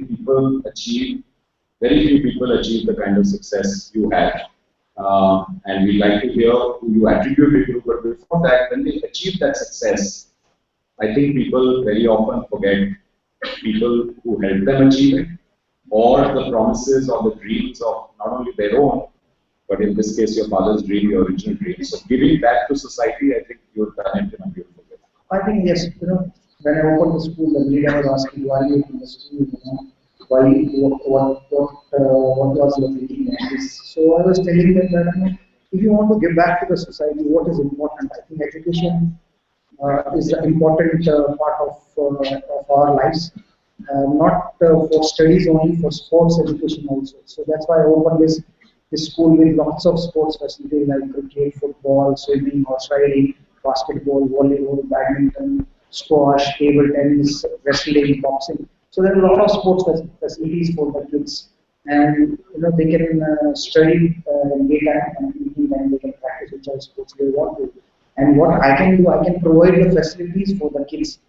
very few people achieve the kind of success you had. And we'd like to hear who you attribute it to. But before that, when they achieve that success, I think people very often forget people who helped them achieve it, or the promises or the dreams of not only their own, but in this case your father's dream, your original dream. So giving back to society, I think you've done it in a beautiful way. I think yes, you know, when I opened the school, the leader was asking why you opened the school, you know, why what was your thinking on this. So I was telling them that, you know, if you want to give back to the society, what is important? I think education is an important part of our lives. Not for studies only, for sports education also. So that's why I opened this the school with lots of sports facilities like cricket, football, swimming, horse riding, basketball, volleyball, badminton, squash, table tennis, wrestling, boxing. So there are a lot of sports facilities for the kids, and they can study in daytime and evening time they can practice whichever sports they want to. And what I can do, I can provide the facilities for the kids.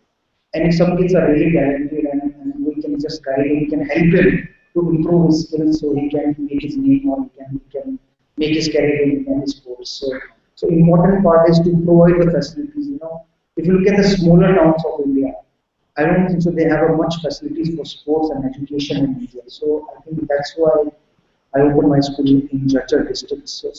And if some kids are really talented and we can just guide him, we can help him to improve his skills so he can make his name or he can make his career in any sports. So important part is to provide the facilities. If you look at the smaller towns of India, I don't think so they have a much facilities for sports and education in India. So I think that's why I opened my school in Jhajjar district. So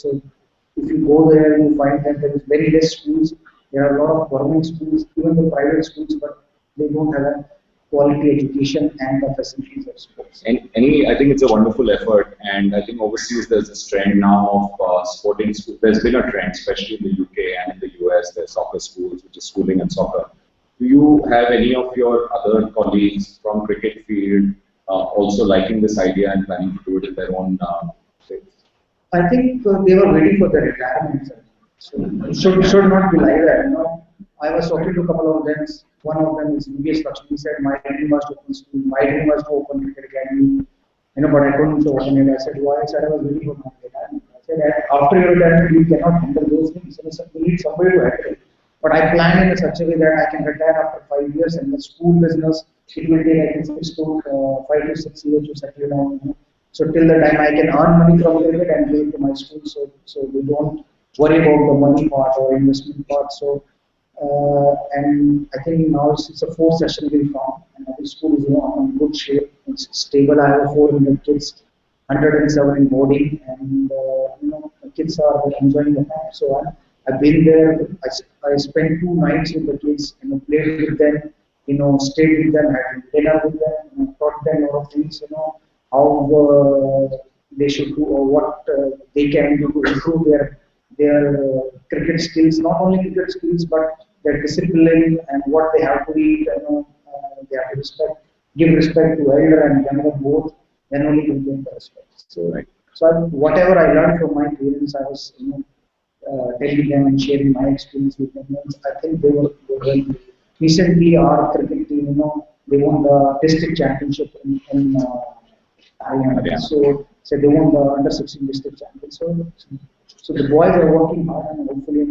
if you go there, you find that there is very less schools. There are a lot of government schools, even the private schools, but they don't have a quality education and the facilities of sports. And I think it's a wonderful effort, and I think overseas there's this trend now of sporting schools. There's been a trend, especially in the UK and in the US, there's soccer schools, which is schooling and soccer. Do you have any of your other colleagues from cricket field also liking this idea and planning to do it in their own fields? I think they were waiting for their retirement. So it should not be like that. I was talking to a couple of them. One of them is VBS Lakshmi. He said, my dream was to open school, my dream was to open cricket academy. But I couldn't open it. I said, why? I said, I was waiting for my retirement. I said, after your retirement, you cannot handle those things. You need somebody to handle it. But I plan in such a way that I can retire after 5 years, and the school business, it will take, I think, 5 to 6 years to settle down. So till the time I can earn money from cricket and pay to my school, so we don't worry about the money part or investment part. So and I think now it's a 4-session farm, and the school is in good shape. It's stable. I have 400 kids, 107 in boarding, and the kids are enjoying the time. So I've been there. I spent 2 nights with the kids, played with them, stayed with them, had dinner with them, taught them a lot of things, how they should do or what they can do to improve their cricket skills, not only cricket skills, but their discipline and what they have to eat. They have to give respect to elder and younger both, then only give them the respect. So whatever I learned from my parents, I was telling them and sharing my experience with them. I think they were very good. Recently, our cricket team, they won the district championship in Haryana. So they won the under 16 district championship. So the boys are working hard, and hopefully,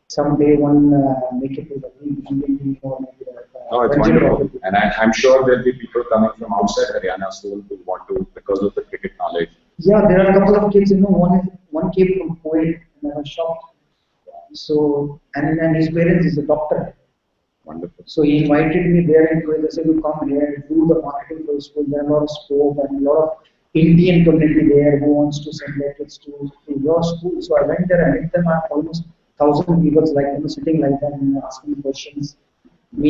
someday one make it to the Indian team or maybe the. No, it's wonderful, and I'm sure there'll be people coming from outside Haryana soon who want to because of the cricket knowledge. Yeah, there are a couple of kids. One came from Kuwait, and I was shocked. So and his parents is a doctor. Wonderful. So he invited me there in Kuwait. They said, "You come here, do the marketing for the school." There are a lot of scope and a lot of Indian community there who wants to send their kids to your school. So I went there and met them. Almost 1,000 people sitting like that and asking questions. One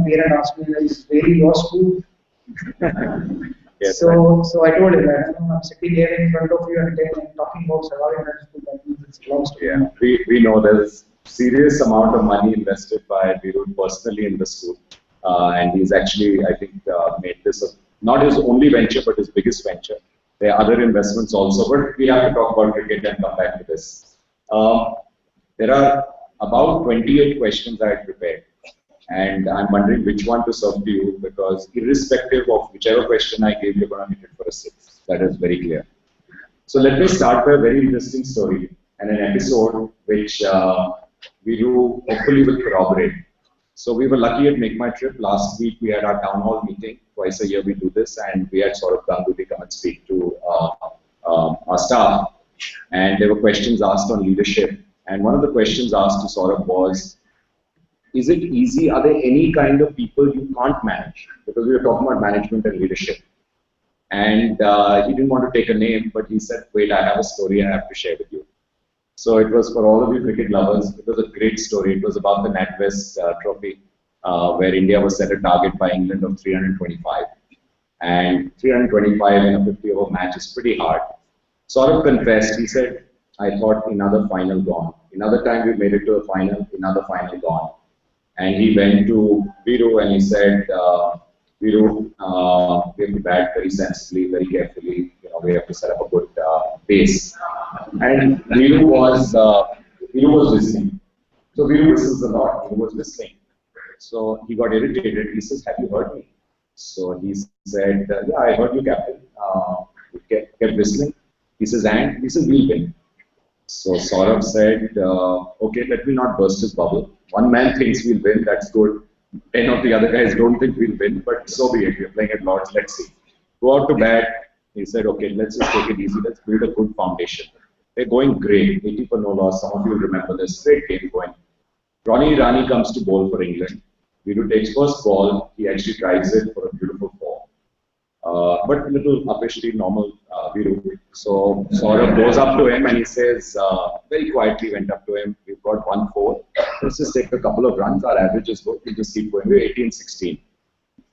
parent asked me, "Is really your school?" Yes, so I told him that I'm sitting here in front of you and talking about Sehwag School. That means it belongs to you. We know there's serious amount of money invested by Viru personally in the school, and he's actually, I think, made this not his only venture, but his biggest venture. There are other investments also, but we have to talk about cricket and come back to this. There are about 28 questions I had prepared, and I'm wondering which one to serve to you, because irrespective of whichever question I gave, you're going to hit it for a 6. That is very clear. So let me start by a very interesting story and an episode which Viru hopefully will corroborate. So we were lucky at Make My Trip. Last week we had our town hall meeting. Twice a year we do this, and we had Saurabh Ganguly come and speak to our staff. And there were questions asked on leadership. And one of the questions asked to Saurabh was, is it easy? Are there any kind of people you can't manage? Because we were talking about management and leadership. And he didn't want to take a name, but he said, wait, I have a story I have to share with you. So it was for all of you cricket lovers. It was a great story. It was about the NatWest trophy, where India was set a target by England of 325. And 325 in a 50-over match is pretty hard. Saurabh confessed, he said, I thought another final gone. Another time we made it to a final, another final gone. And he went to Viru and he said, Viru, we have to bat very sensibly, very carefully. You know, we have to set up a good base. And Viru was listening. So Viru whistles a lot. He was listening. So he got irritated. He says, "Have you heard me?" So he said, "Yeah, I heard you, Captain." He kept whistling. He says, "And?" He says, "We'll win." So Saurabh said, "Okay, let me not burst his bubble. One man thinks we'll win, that's good. 10 of the other guys don't think we'll win, but so be it. We're playing at Lords, let's see." Go out to bat. He said, "Okay, let's just take it easy. Let's build a good foundation." They're going great. 80 for no loss. Some of you will remember this. Great game going. Ronnie Rani comes to bowl for England. Viru takes first ball. He actually drives it for a beautiful four. But a little uppishly normal Viru. So Saurabh goes up to him and he says, very quietly went up to him, "We've got 1-4. Let's just take a couple of runs. Our average is good. We'll just keep going. We're 18-16.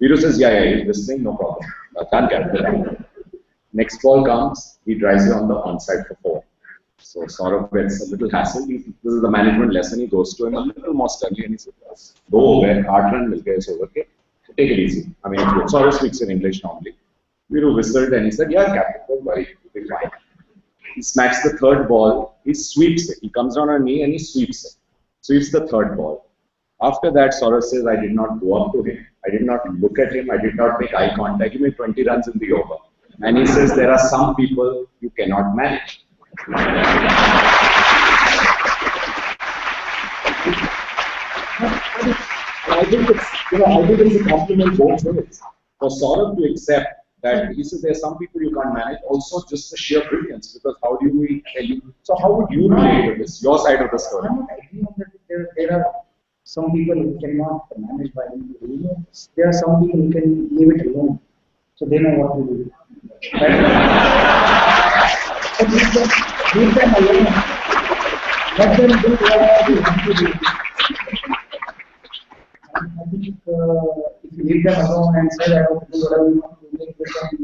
Viru says, "Yeah, he's listening, no problem. Can't capture that." Next ball comes, he drives it on the onside for 4. So Saurabh gets a little hassle. This is the management lesson. He goes to him a little more sternly and he says, "Go over, 8 run will get over. Okay? So take it easy." I mean, Saurabh speaks in English normally. Viru whistled and he said, "Yeah, Captain, don't worry, we'll be fine." He smacks the third ball, he sweeps it. He comes down on a knee and he sweeps it. Sweeps the third ball. After that, Saurabh says, "I did not go up to him. I did not look at him. I did not make eye contact. Give me 20 runs in the over." And he says, "There are some people you cannot manage." I think it's a compliment both ways. For Saurabh to accept that he says there are some people you can't manage, also just the sheer brilliance, because how do we tell you? So how would you relate to this, your side of the story? I'm not agreeing on that. There are some people who cannot manage by them. There are some people who can leave it alone. So they know what to do. But leave them alone. Let them do what they want to do. I think if you leave them alone and say that okay, do whatever you want to do, they can help you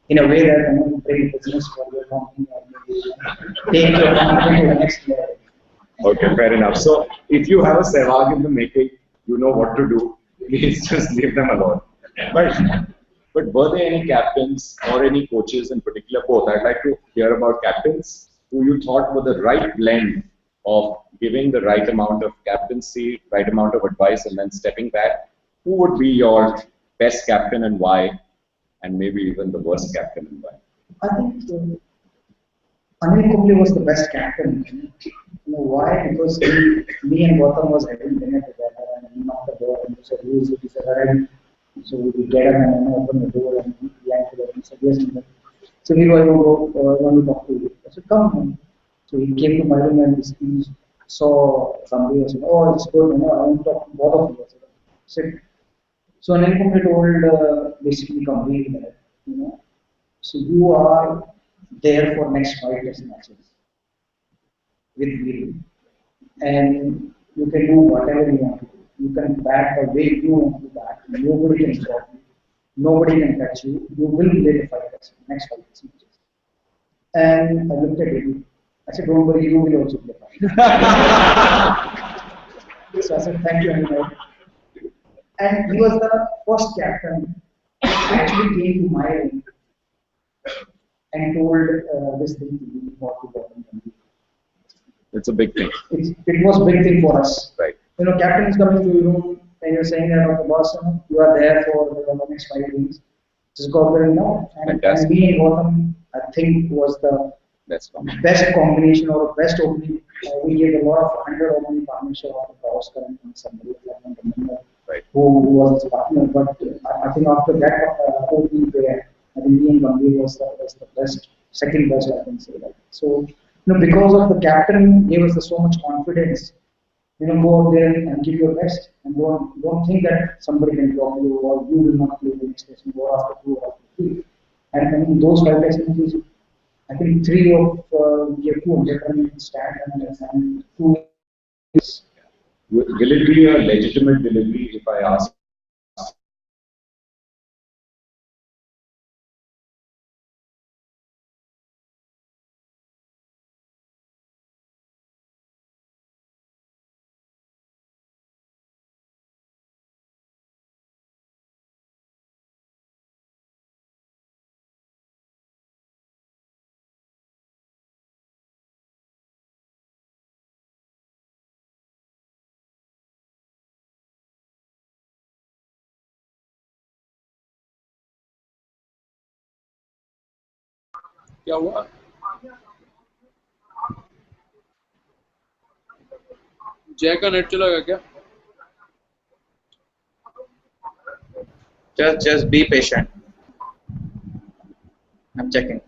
in a way that bring business for your company or maybe take your company to the next level. Okay, fair enough. So if you have a Sehwag in the making, you know what to do. Please just leave them alone. But were there any captains or any coaches in particular, both? I'd like to hear about captains who you thought were the right blend of giving the right amount of captaincy, right amount of advice, and then stepping back. Who would be your best captain and why? And maybe even the worst captain and why? I think Anil Kumble was the best captain. You know why? Because me and Gautam was having dinner together and he knocked the door and he said, "Who is it?" He said, "Alright." So we get him and open the door and he answered it and said, "Yes, ma'am." So he was want to talk to you. I said, "Come home." So he came to my room and he saw somebody and said, "Oh, it's good, I want to talk to both of you." I said, so Anil Kumble told basically completely that, so you are there for next 5 test matches with Viru, and you can do whatever you want to do. You can bat the way you want to bat. Nobody can stop you. Nobody can touch you. You will play the 5 test next 5 test matches. And I looked at him. I said, "Don't worry, you will also play 5." So I said, "Thank you, Anil." And he was the first captain who actually came to my room and told this thing to me for 2020. It's a big thing. It was a big thing for us. Right. Captain is coming to your room and you're saying that, "Okay, boss, you are there for the next 5 days. Just go there now." And me and Gautam, I think, was the best combination or best opening. We gave a lot of 100 opening partnership of the Oscar and somebody who was his partner. But I think after that opening pair, I think me and Gambhir was the best, second best, I can say that. So, because of the captain gave us so much confidence. Go out there and give your best, and don't think that somebody can drop you or you will not play the next test. Go after 2 or after 3. And I mean, those 5 test matches, I think 3 of we have 200 run stand and 2. Will it be a legitimate delivery if I ask क्या हुआ? जय का net चला गया क्या? Just be patient. I'm checking.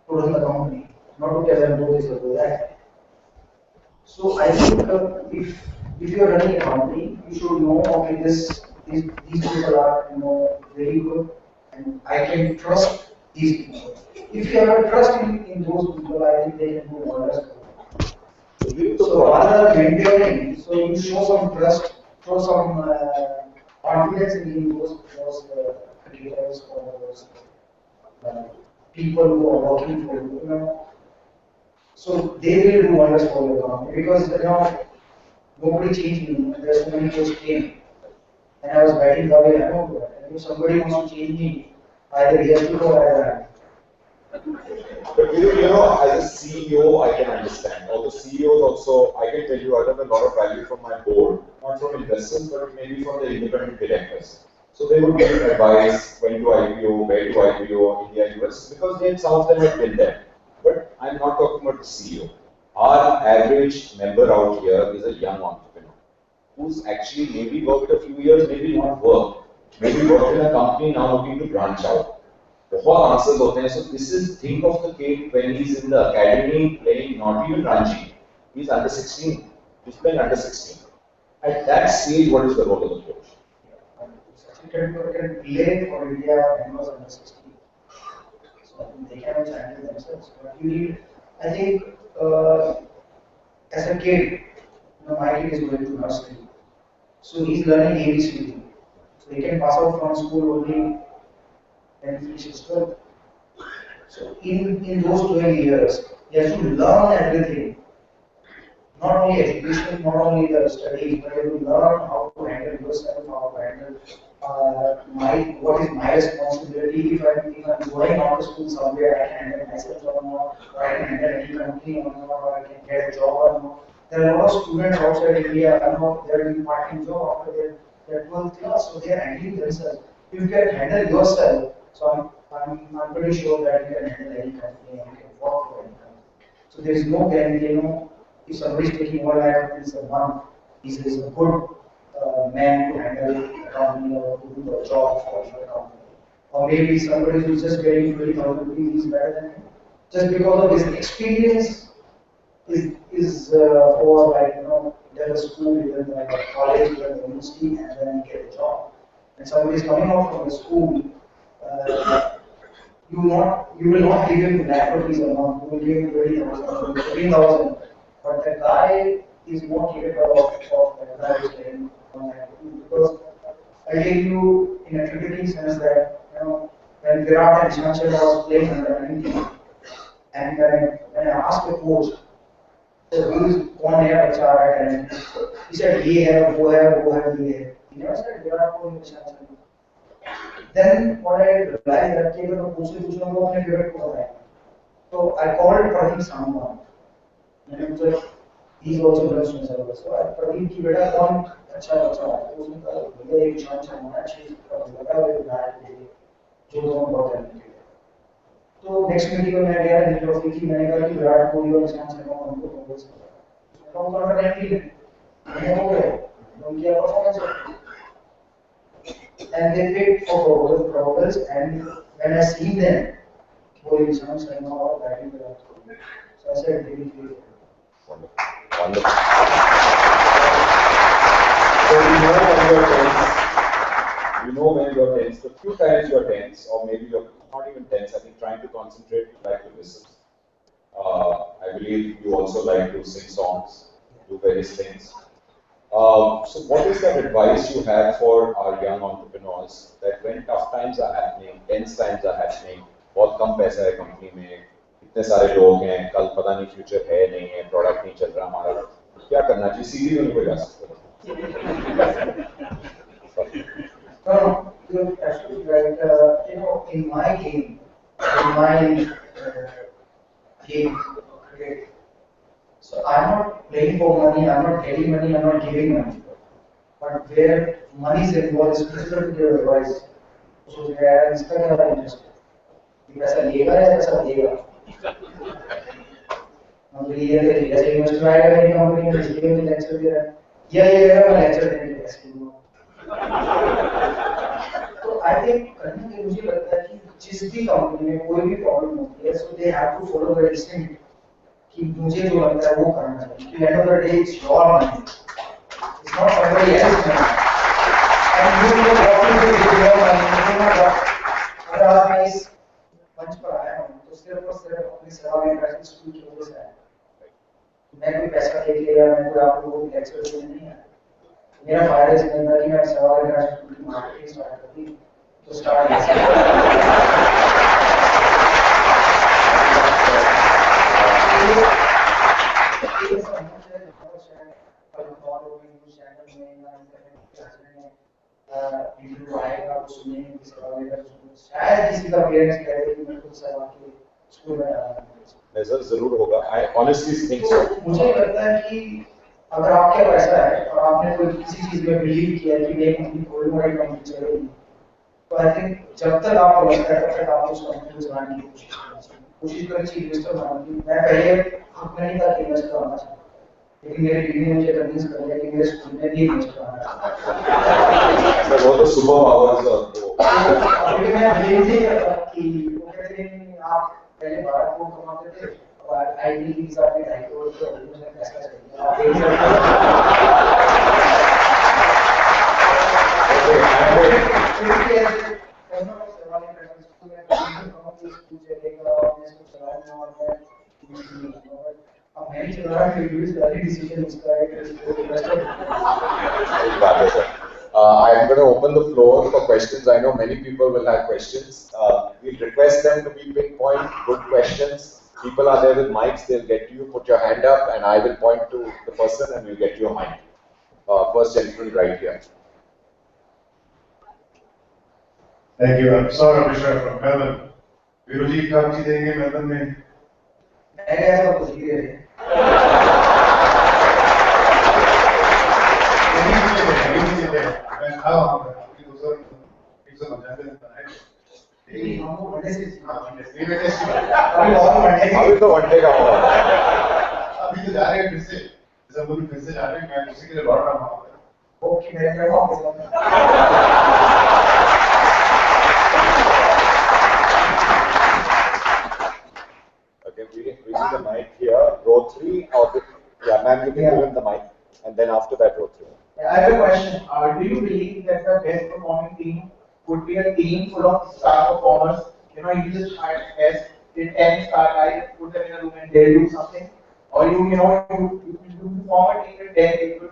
To run the company, not to tell them do this or do that. So I think if you are running a company, you should know okay these people are very good and I can trust these people. If you have a trust in those people, I think they can do wonders. So rather than mentoring, so you show some trust, show some confidence in those creators or those uh, people who are working for you. So they will do wonders for your company because nobody changed me. There's so many people came, and I was batting the way I know that. And if somebody wants to change me, either he has to go or either I. But as a CEO, I can understand. Although CEOs also, I can tell you, I got a lot of value from my board, not from investors, but maybe from the independent directors. So they would give advice when to IPO, where to IPO, India, US, because they some of them have been there. But I'm not talking about the CEO. Our average member out here is a young entrepreneur who's actually maybe worked a few years, maybe not worked, maybe worked in a company now looking to branch out. बहुत answers होते हैं. So this is think of the kid when he's in the academy playing not even Ranji. He's under 16. He's playing under 16. At that stage, what is the role of the coach? Can play for India and was under 16. So they cannot handle themselves. But you need, I think, as a kid, my kid is going to nursery. So he's learning ABCD. So he can pass out from school only when he finishes 12th. So in those 12 years, he has to learn everything. Not only education, not only the studies, but you learn how to handle yourself, how to handle what is my responsibility if I'm going out to school somewhere, I can handle myself or not, or I can handle any company or not, or I can get a job or not. There are a lot of students outside India, they're doing part-time job after their 12th class, so they are handling themselves. If you can handle yourself, so I'm pretty sure that you can handle any company and you can work for any company. So there is no guarantee, if somebody is taking 1 lakh rupees a month, is a good man to handle a company or to do the job for the company. Or maybe somebody who's just getting 20,000 rupees is better than him. Just because of his experience is for like, there's a school, even like a college, even a university, and then you get a job. And somebody is coming out from the school, you will not give him lakh rupees a month, you will give him 20,000, 15,000. But the guy is more capable of the guy who's getting 1 lakh rupees. Because I tell you in a cricketing sense that, when Virat and Chanchal was playing under 19, and when I asked the coach, so who is कौन है बच्चा आ रहा है? He said ये है, वो है, वो है, ये है. He never said Virat Kohli and Chanchal. Then what I realized that केवल वो पूछना वो अपने favorite को बताया. So I called Pradeep someone. मैंने पूछा he is also interested in service. So Pradeep की बेटा कौन अच्छा बच्चा है? तो उसने कहा भैया एक Chanchal होना चाहिए. लगा वो Virat Kohli जो दोनों बहुत है. तो नेक्स्ट मीटिंग में मैं गया दिल्ली ऑफिस की मैंने कहा कि विराट कोहली और ईशान शर्मा को हमको प्रपोज करो तो कॉन्फिडेंटली मैंने हो गए उनकी performance and they pick for proposals and when I seen them वो ईशान शर्मा और batting Virat Kohli so I said really Wonderful. So you know when you're tense, the few times you're tense, or maybe you're not even tense, I think trying to concentrate, you like to listen. I believe you also like to sing songs, do various things. So what is that advice you have for our young entrepreneurs that when tough times are happening, tense times are happening, बहुत कम पैसा है company में, इतने सारे लोग हैं, कल पता नहीं फ्यूचर है नहीं है, प्रोडक्ट नहीं चल रहा हमारा, क्या करना चाहिए? सीधी उनको जा सकते हैं. No, you're absolutely right. In my game, cricket, so I'm not playing for money, I'm not getting money, I'm not giving money. But where money is involved, it's difficult to give advice. So where इसका क्या interest है? ये पैसा लेगा या पैसा देगा? नौकरी ये करेगा, जैसे इन्वेस्टर आएगा मेरी कंपनी में, इसलिए मुझे लेक्चर दे रहा है. ये मैं लेक्चर देने के लिए स्कूल में. तो आई थिंक कहीं ना मुझे लगता है कि जिस भी कंपनी में कोई भी प्रॉब्लम होती है so they have to follow the instinct कि मुझे जो लगता है वो करना चाहिए. End of the day it's your money, it's not somebody else money and you know what to do with your money. अगर आज मैं इस मंच पर आया हूं तो सिर्फ और सिर्फ अपनी सेवा में प्रैक्टिस स्कूल की वजह से आया. मैं कोई पैसा लेके या मैं कोई आप लोगों को लेक्चर देने नहीं आया. मेरा फायदा इसमें था कि मैं सवाल का स्कूल मार्केटिंग स्टार्ट कर दी तो स्टार्ट आएगा वो सुनेंगे शायद किसी का पेरेंट्स कहे कि मैं खुद सवाल के स्कूल में डाला नजर जरूर होगा. I honestly think so. मुझे लगता है कि अगर आपके पैसा है और आपने कोई किसी चीज में बिलीव किया है कि ये कंपनी खोलूंगा ये कंपनी चलेगी तो आई थिंक जब तक आपको लगता है तब तक आप उस कंपनी को चलाने की कोशिश करें चाहिए इन्वेस्टर बनने की. मैं पहले खुद में नहीं था कि इन्वेस्टर बनना चाहता लेकिन मेरी बीवी ने मुझे कन्विंस कर दिया कि मेरे स्कूल में भी इन्वेस्टर बनना चाहता. वो तो सुबह आवर्स और अभी मैं बिलीव नहीं करता कि वो कहते हैं आप पहले 12 करोड़ कमाते थे और आईटी की हिसाब में 2.5 करोड़ का मुझे पैसा चाहिए. I'm going to open the floor for questions. I know many people will have questions. We'll request them to be pinpoint, good questions. People are there with mics, they'll get you, put your hand up, and I will point to the person and we'll get you a mic. First gentleman right here. Thank you. I'm Saurabh Mishra from Melbourne. Viru ji, kab ji denge Melbourne mein? मैं गया था कुछ ही देर मैं था वहाँ पर आपकी दूसरा एक सौ पंचानवे दिन बनाए हमको मंडे से अभी तो वनडे का हुआ. अभी तो जा रहे हैं फिर से जब बोलूं फिर से जा रहे हैं. मैं उसी के लिए लौट रहा हूँ. Okay, मैं क्या वापस Okay, we see the mic here. Row 3 of the, yeah, ma'am, you can give him the mic. And then after that, row 3. I have a question. Do you believe that the best performing team would be a team full of star performers? You just hire best, the 10 star guys, put them in a room and they do something? Or you form a team with 10 people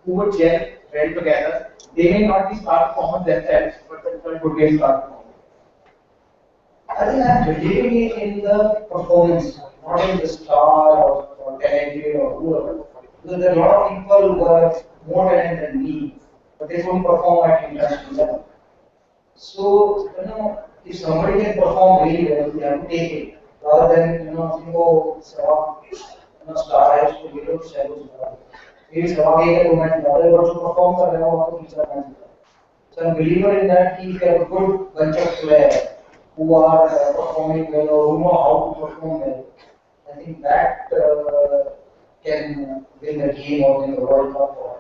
who would gel well together. They may not be star performers themselves, but they could be a star performer. I think I'm believing in the performance, not in the star or talented or whoever. Because there are a lot of people who are more talented than me, but they don't perform at international level. So, if somebody can perform really well, we have to take it. Rather than, think, oh, star has to get up, shallow. Maybe Sehwag एक है तो मैं ज़्यादा बच्चों perform कर रहा हूँ तो तीसरा match. So I'm a believer in that if you have a good bunch of players who are performing well or who know how to perform well, I think that can win the game or win the World Cup or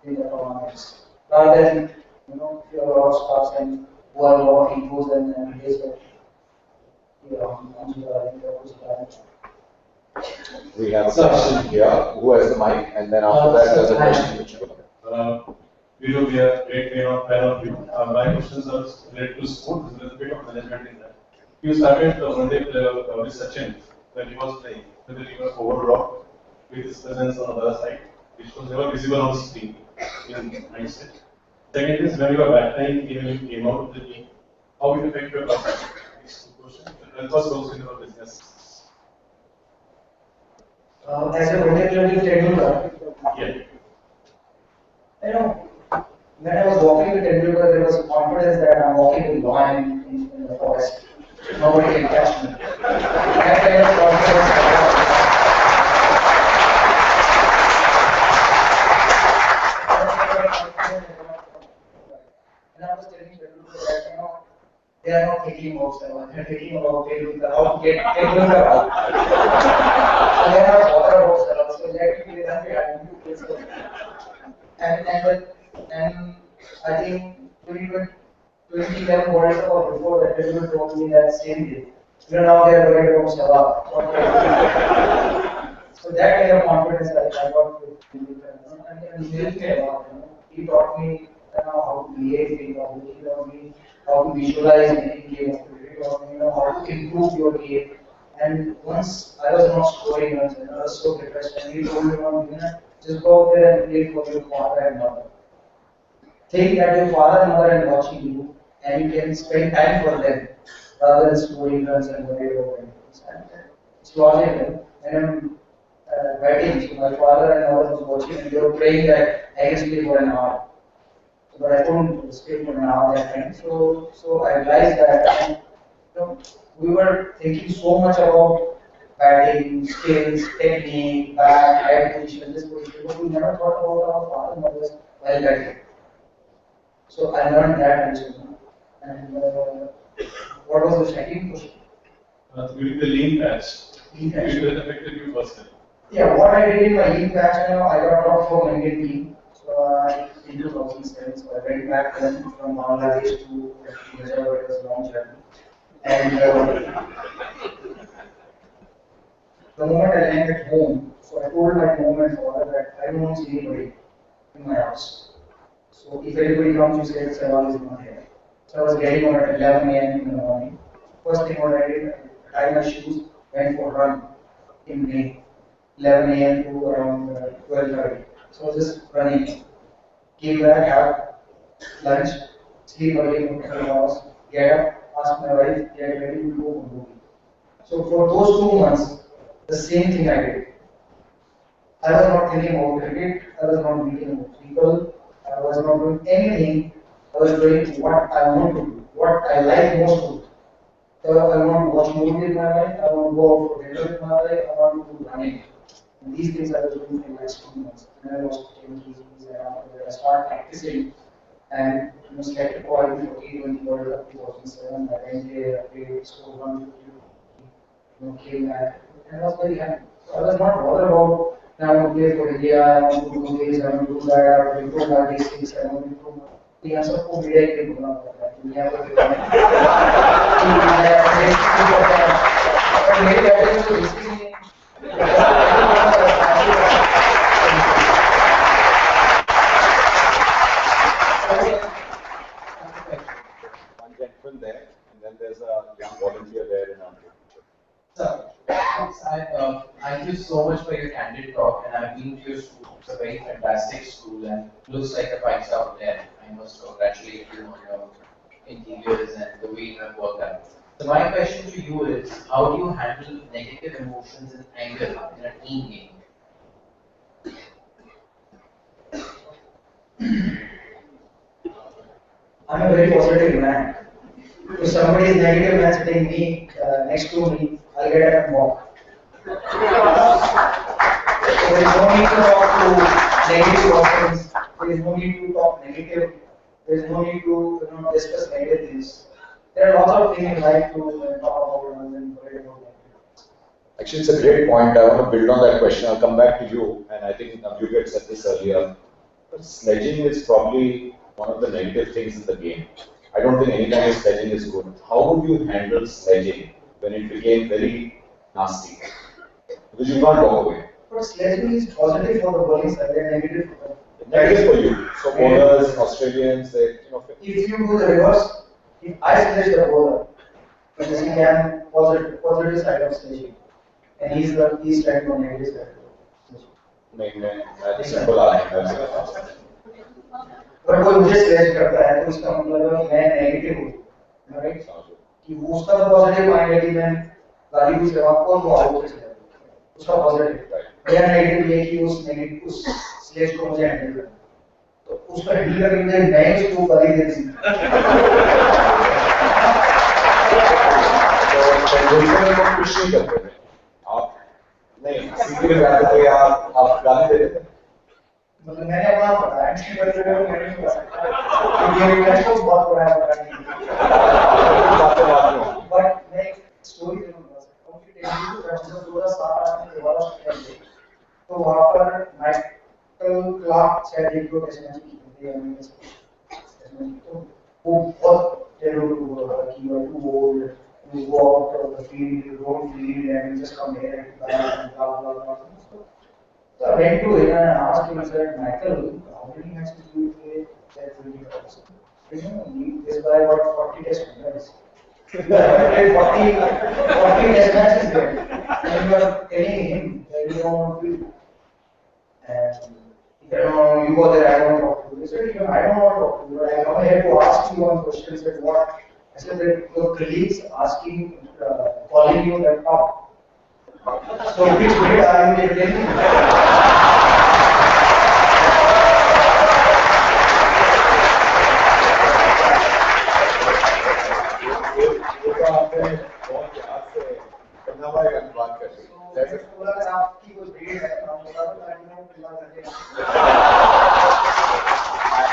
win the tournaments. Rather than, if you have a lot of stars and who are a lot of egos and this We have a question here. Who has the mic? And then after that, there's a question which you Viru, we are great fan of you. My questions are related to sport. There's a little bit of management in that. You started one day with Sachin when he was playing. Whether you were overwrought with his presence on the other side, which was never visible on the screen in mindset. Second is when you were battling, even if you came out of the team, how it affect your life? These two questions. And first goes in your business. As a particularly Tendulkar, Yeah. When I was walking with Tendulkar, there was a confidence that I'm walking with lion in the forest. Nobody can catch me. That kind of confidence. And I was telling Tendulkar that, they are not thinking about Sehwag, they are thinking about Tendulkar, how to get Tendulkar out. So they are not bothered about Sehwag, so let me play that way. And I think 2011 World Cup or before that, everyone told me that same day. Now they are worried about Sehwag. So that kind of confidence I got with and he helped me a lot. He taught me how to behave in public. He taught me how to visualize any game of cricket. He taught me how to improve your game. And once I was not scoring runs, and I was so depressed, and he told me, just go out there and play for your father and mother. Think that your father and mother are watching you, and you can spend time for them rather than scoring runs and worry about things. It's logical. And I'm batting, so my father and mother was watching, and they were praying that I can sleep for an hour. But I couldn't sleep for an hour that time. So I realized that we were thinking so much about batting, skills, technique, bat, head position, this position, but we never thought about our father and mothers while batting. So I learned that lesson. And what was the second question? During the lean patch, Lean patch. it affected you personally. Yeah, what I did in my lean patch, I got dropped from Indian team. So in 2007, so I went back then from Bangladesh to India, where it was a long journey. And the moment I landed home, so I told my mom and father that I don't want to see anybody in my house. So if anybody comes, you say that Sehwag is not here. So I was getting on at 11 a.m. in the morning. First thing what I did, I tied my shoes, went for a run in May, 11 a.m. to around 12:30. So I was just running. Came back, have lunch, sleep again for 2 hours, get up, ask my wife, get ready to go for movie. So for those 2 months, the same thing I did. I was not thinking about cricket, I was not thinking about people, I was not doing anything, I was doing what I want to do, what I like most to do. So I want to watch movie with my wife, I want to go out for dinner with my wife, I want to do running. And these things I was doing for the last 2 months. And I was taking keys and after that I started practicing and selected quality for T20 World Cup 2007. I went there, I played, scored 150, came back, and I was very happy. So I was not bothered about I want to play for India, I want to do this, I want to do that, I want to improve my basics, I want to improve my. The answer को मेरा ही बोलना पड़ता है दुनिया को और मेरे बैठे में तो इसलिए one gentleman there, and then there's a young volunteer there in our group. Sir, thank you so much for your candid talk, and I've been to your school. It's a very fantastic school and looks like a five-star hotel. I must congratulate you on your interiors and the way you have worked out. So my question to you is, how do you handle negative emotions and anger in a team game? I'm a very positive man. If somebody is negative and sitting me next to me, I'll get up and walk. There is no need to talk to negative options. There is no need to talk negative. There is no need to discuss negative things. There are lots of things in life to talk about and worry about. Actually, it's a great point. I want to build on that question. I'll come back to you, and I think you had said this earlier. But sledging is probably one of the negative things in the game. I don't think any kind of sledging is good. How would you handle sledging when it became very nasty? Because you can't walk away. But sledging is positive for the bowling side and negative for the Negative for you. So bowlers, Australians, they, if you do the reverse, if I sledge the bowler, then he can positive side of sledging, and he's trying to negative side. simple argument. पर कोई मुझे sledge करता है तो इसका मतलब है मैं नेगेटिव हूँ, राइट? कि उसका तो पॉजिटिव माइंड है कि मैं गाली भी से आपको वो आउट से चला उसका पॉजिटिव मेरा नेगेटिव ये कि उस स्लेज को मुझे हैंडल करना तो उसका हैंडल करके मुझे मैं उसको गाली दे दी तो दूसरे को खुश नहीं करते थे आप नहीं सीधे जाते थे आप गाली देते थे मतलब मैंने अपना बताया कि बच्चे को मैंने नहीं बताया ये इंटरेस्ट बहुत बड़ा है बट मैं एक स्टोरी जरूर बता सकता हूँ कि टेलीविजन का जब 2007 में दोबारा खेले तो वहाँ पर माइकल क्लार्क शायद एक दो टेस्ट मैच खेलते हैं तो वो बहुत टेरोर हुआ कि you too old you go out of the field, you don't field, and you just come here and blah blah blah. So I went to him and asked him, I said, Michael, how many matches do you play? He said, this guy got 40 test matches. I played 40 test matches there. And you are telling him that you don't want to play. And you go there, I don't talk to you. He said, I don't want to talk to you. I come here to ask you one question. He said, what? I said that your colleagues asking, calling you that up. So which grade are you getting?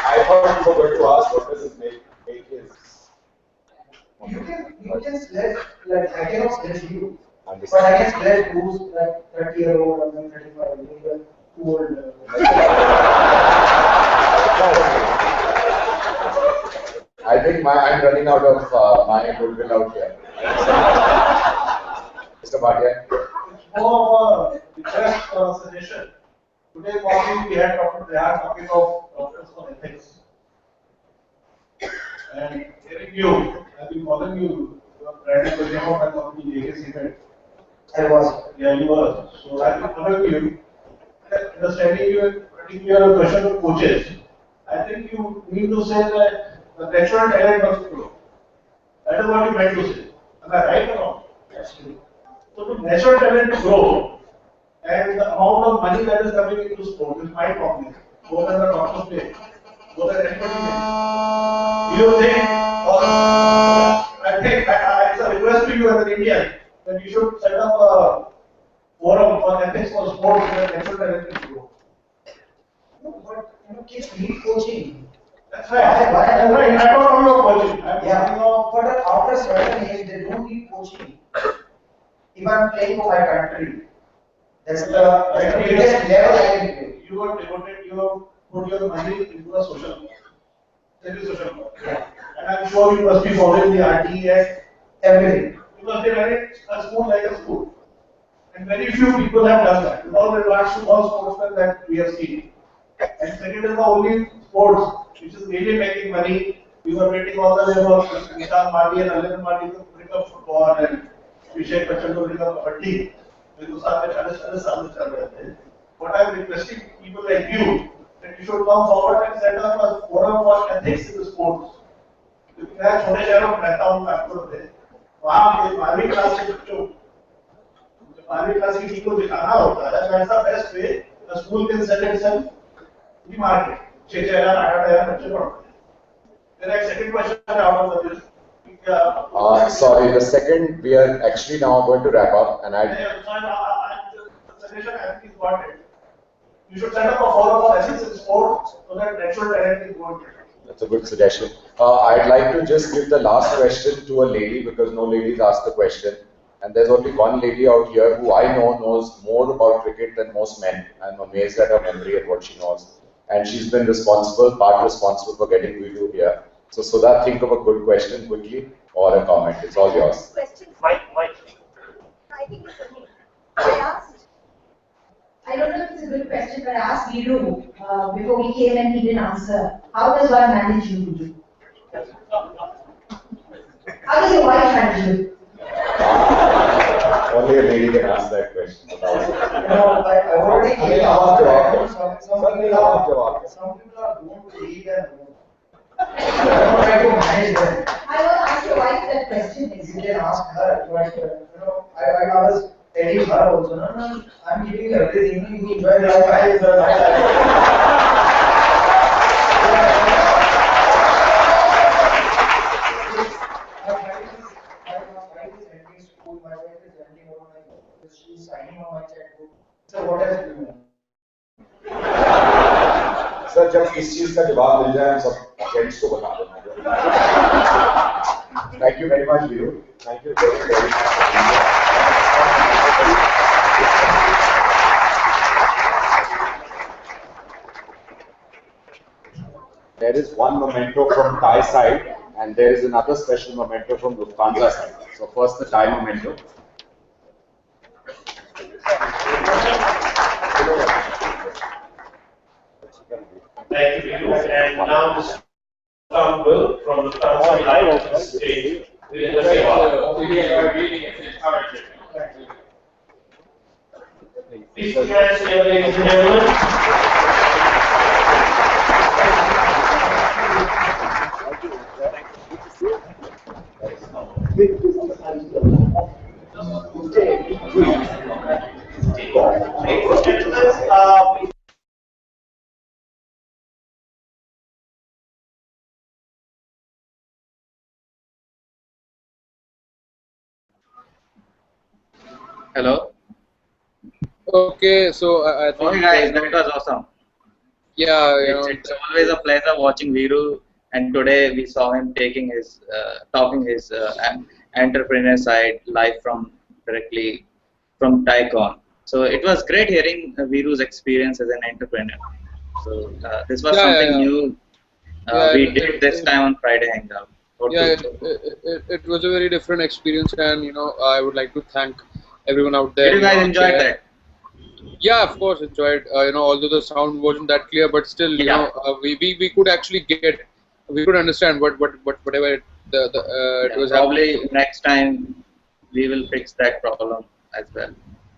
I thought you were going to ask what does it make his. You can sledge, like I cannot sledge you, but I can sledge who's like 30-year-old and 35-year-old, too old. I think I'm running out of my goodwill out here. Mr. Bhatia. More of a request suggestion. Today morning we had talking of doctors on ethics. And hearing you, I've been following you, Brandon William and on the AKC event. I was. Yeah, you were. So I've been following you. Understanding you, particular question to coaches. I think you need to say that the natural talent must grow. That is what you meant to say. Am I right or wrong? Absolutely. So the natural talent to grow and the amount of money that is coming into sport is quite complex. More than the doctor's pay, more than anybody pay. Do you think, or I think, it's a request to you as an Indian, that you should set up a forum for ethics for sports where natural talent can grow. No, but kids need coaching. That's right. That's right. I'm not talking about coaching. Yeah, but after a certain age, they don't need coaching. If I'm playing for my country, That's the biggest level I can do. You are devoted, you have put your money into a social cause. That is social cause. Yeah. And I'm sure you must be following the RTE Everything. You must be running a school like a school. And very few people have done that. With all regards to all sportsmen that we have seen. And cricket is the only sport which is really making money. We were waiting all the way for Nishan Madi and Alin Madi to bring up football and Vishek Bachchan to bring up kabaddi. What I'm requesting people like you that you should come forward and set up a forum for ethics in the sports. क्योंकि मैं छोटे शहरों में रहता हूँ कानपुर में, वहाँ के 12वीं क्लास के बच्चों, 12वीं क्लास की टीम को दिखाना होता है, that's the best way a school can sell itself to the market. 6,000 8,000 बच्चे पढ़ते हैं. Then a second question out of this. Sorry, the second, we are actually now going to wrap up, and the suggestion I think is important. You should set up a forum for ethics in sports so that natural talent is going to. That's a good suggestion. I'd like to just give the last question to a lady because no ladies asked the question. And there's only one lady out here who I know knows more about cricket than most men. I'm amazed at her memory and what she knows. And she's been part responsible for getting Viru here. So Sudha, think of a good question quickly or a comment. It's all yours. Mike. I think it's okay. I don't know if it's a good question, but I asked Viru before we came and he didn't answer. How does one manage you, Viru? How does your wife manage you? Only a lady can ask that question. I already gave some people are born to lead and try to manage them. I want to ask your wife that question. You can ask her, but I was telling her also, no, I'm giving you everything, you enjoy life, she's signing on my checkbook. So what else do you want? Sir जब इस चीज का जवाब मिल जाए हम सब friends को बता देना. Thank you very much, Viru. Thank you very much. There is one memento from Thai side, and there is another special memento from Lufthansa side. So first the Thai memento. Thank you, and now Mr. Tom Will from the Lufthansa live on the stage. Virender Sehwag. Please put your hands together, ladies and gentlemen. Hello. Okay, so I think. Okay, guys, that was awesome. Yeah, it's always a pleasure watching Viru, and today we saw him taking his, talking his entrepreneur side live directly from TieCon. So it was great hearing Viru's experience as an entrepreneur. So this was something new. We did this time on Friday Hangout. It was a very different experience, and I would like to thank everyone out there. Did you guys enjoy that? Yeah, of course, enjoyed. Although the sound wasn't that clear, but still, we could actually we could understand whatever it was. Probably next time we will fix that problem as well.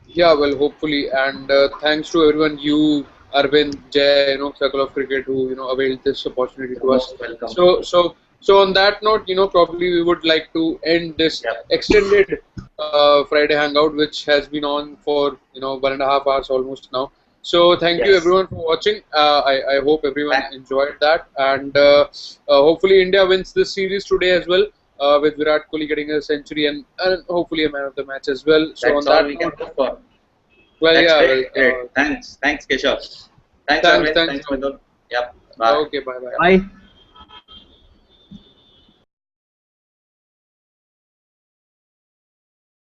Yeah, well, hopefully, and thanks to everyone, you, Arvind, Jay, Circle of Cricket, who availed this opportunity to us. Welcome. So on that note, probably we would like to end this extended Friday Hangout, which has been on for 1.5 hours almost now. So thank you everyone for watching. I hope everyone enjoyed that, and hopefully India wins this series today as well, with Virat Kohli getting a century and hopefully a man of the match as well. So that's on all that we note, can hope for. well, That's great. Thanks, Keshav. Thanks, Arvind. Thanks, Madhu. Yep. Bye. Okay, bye.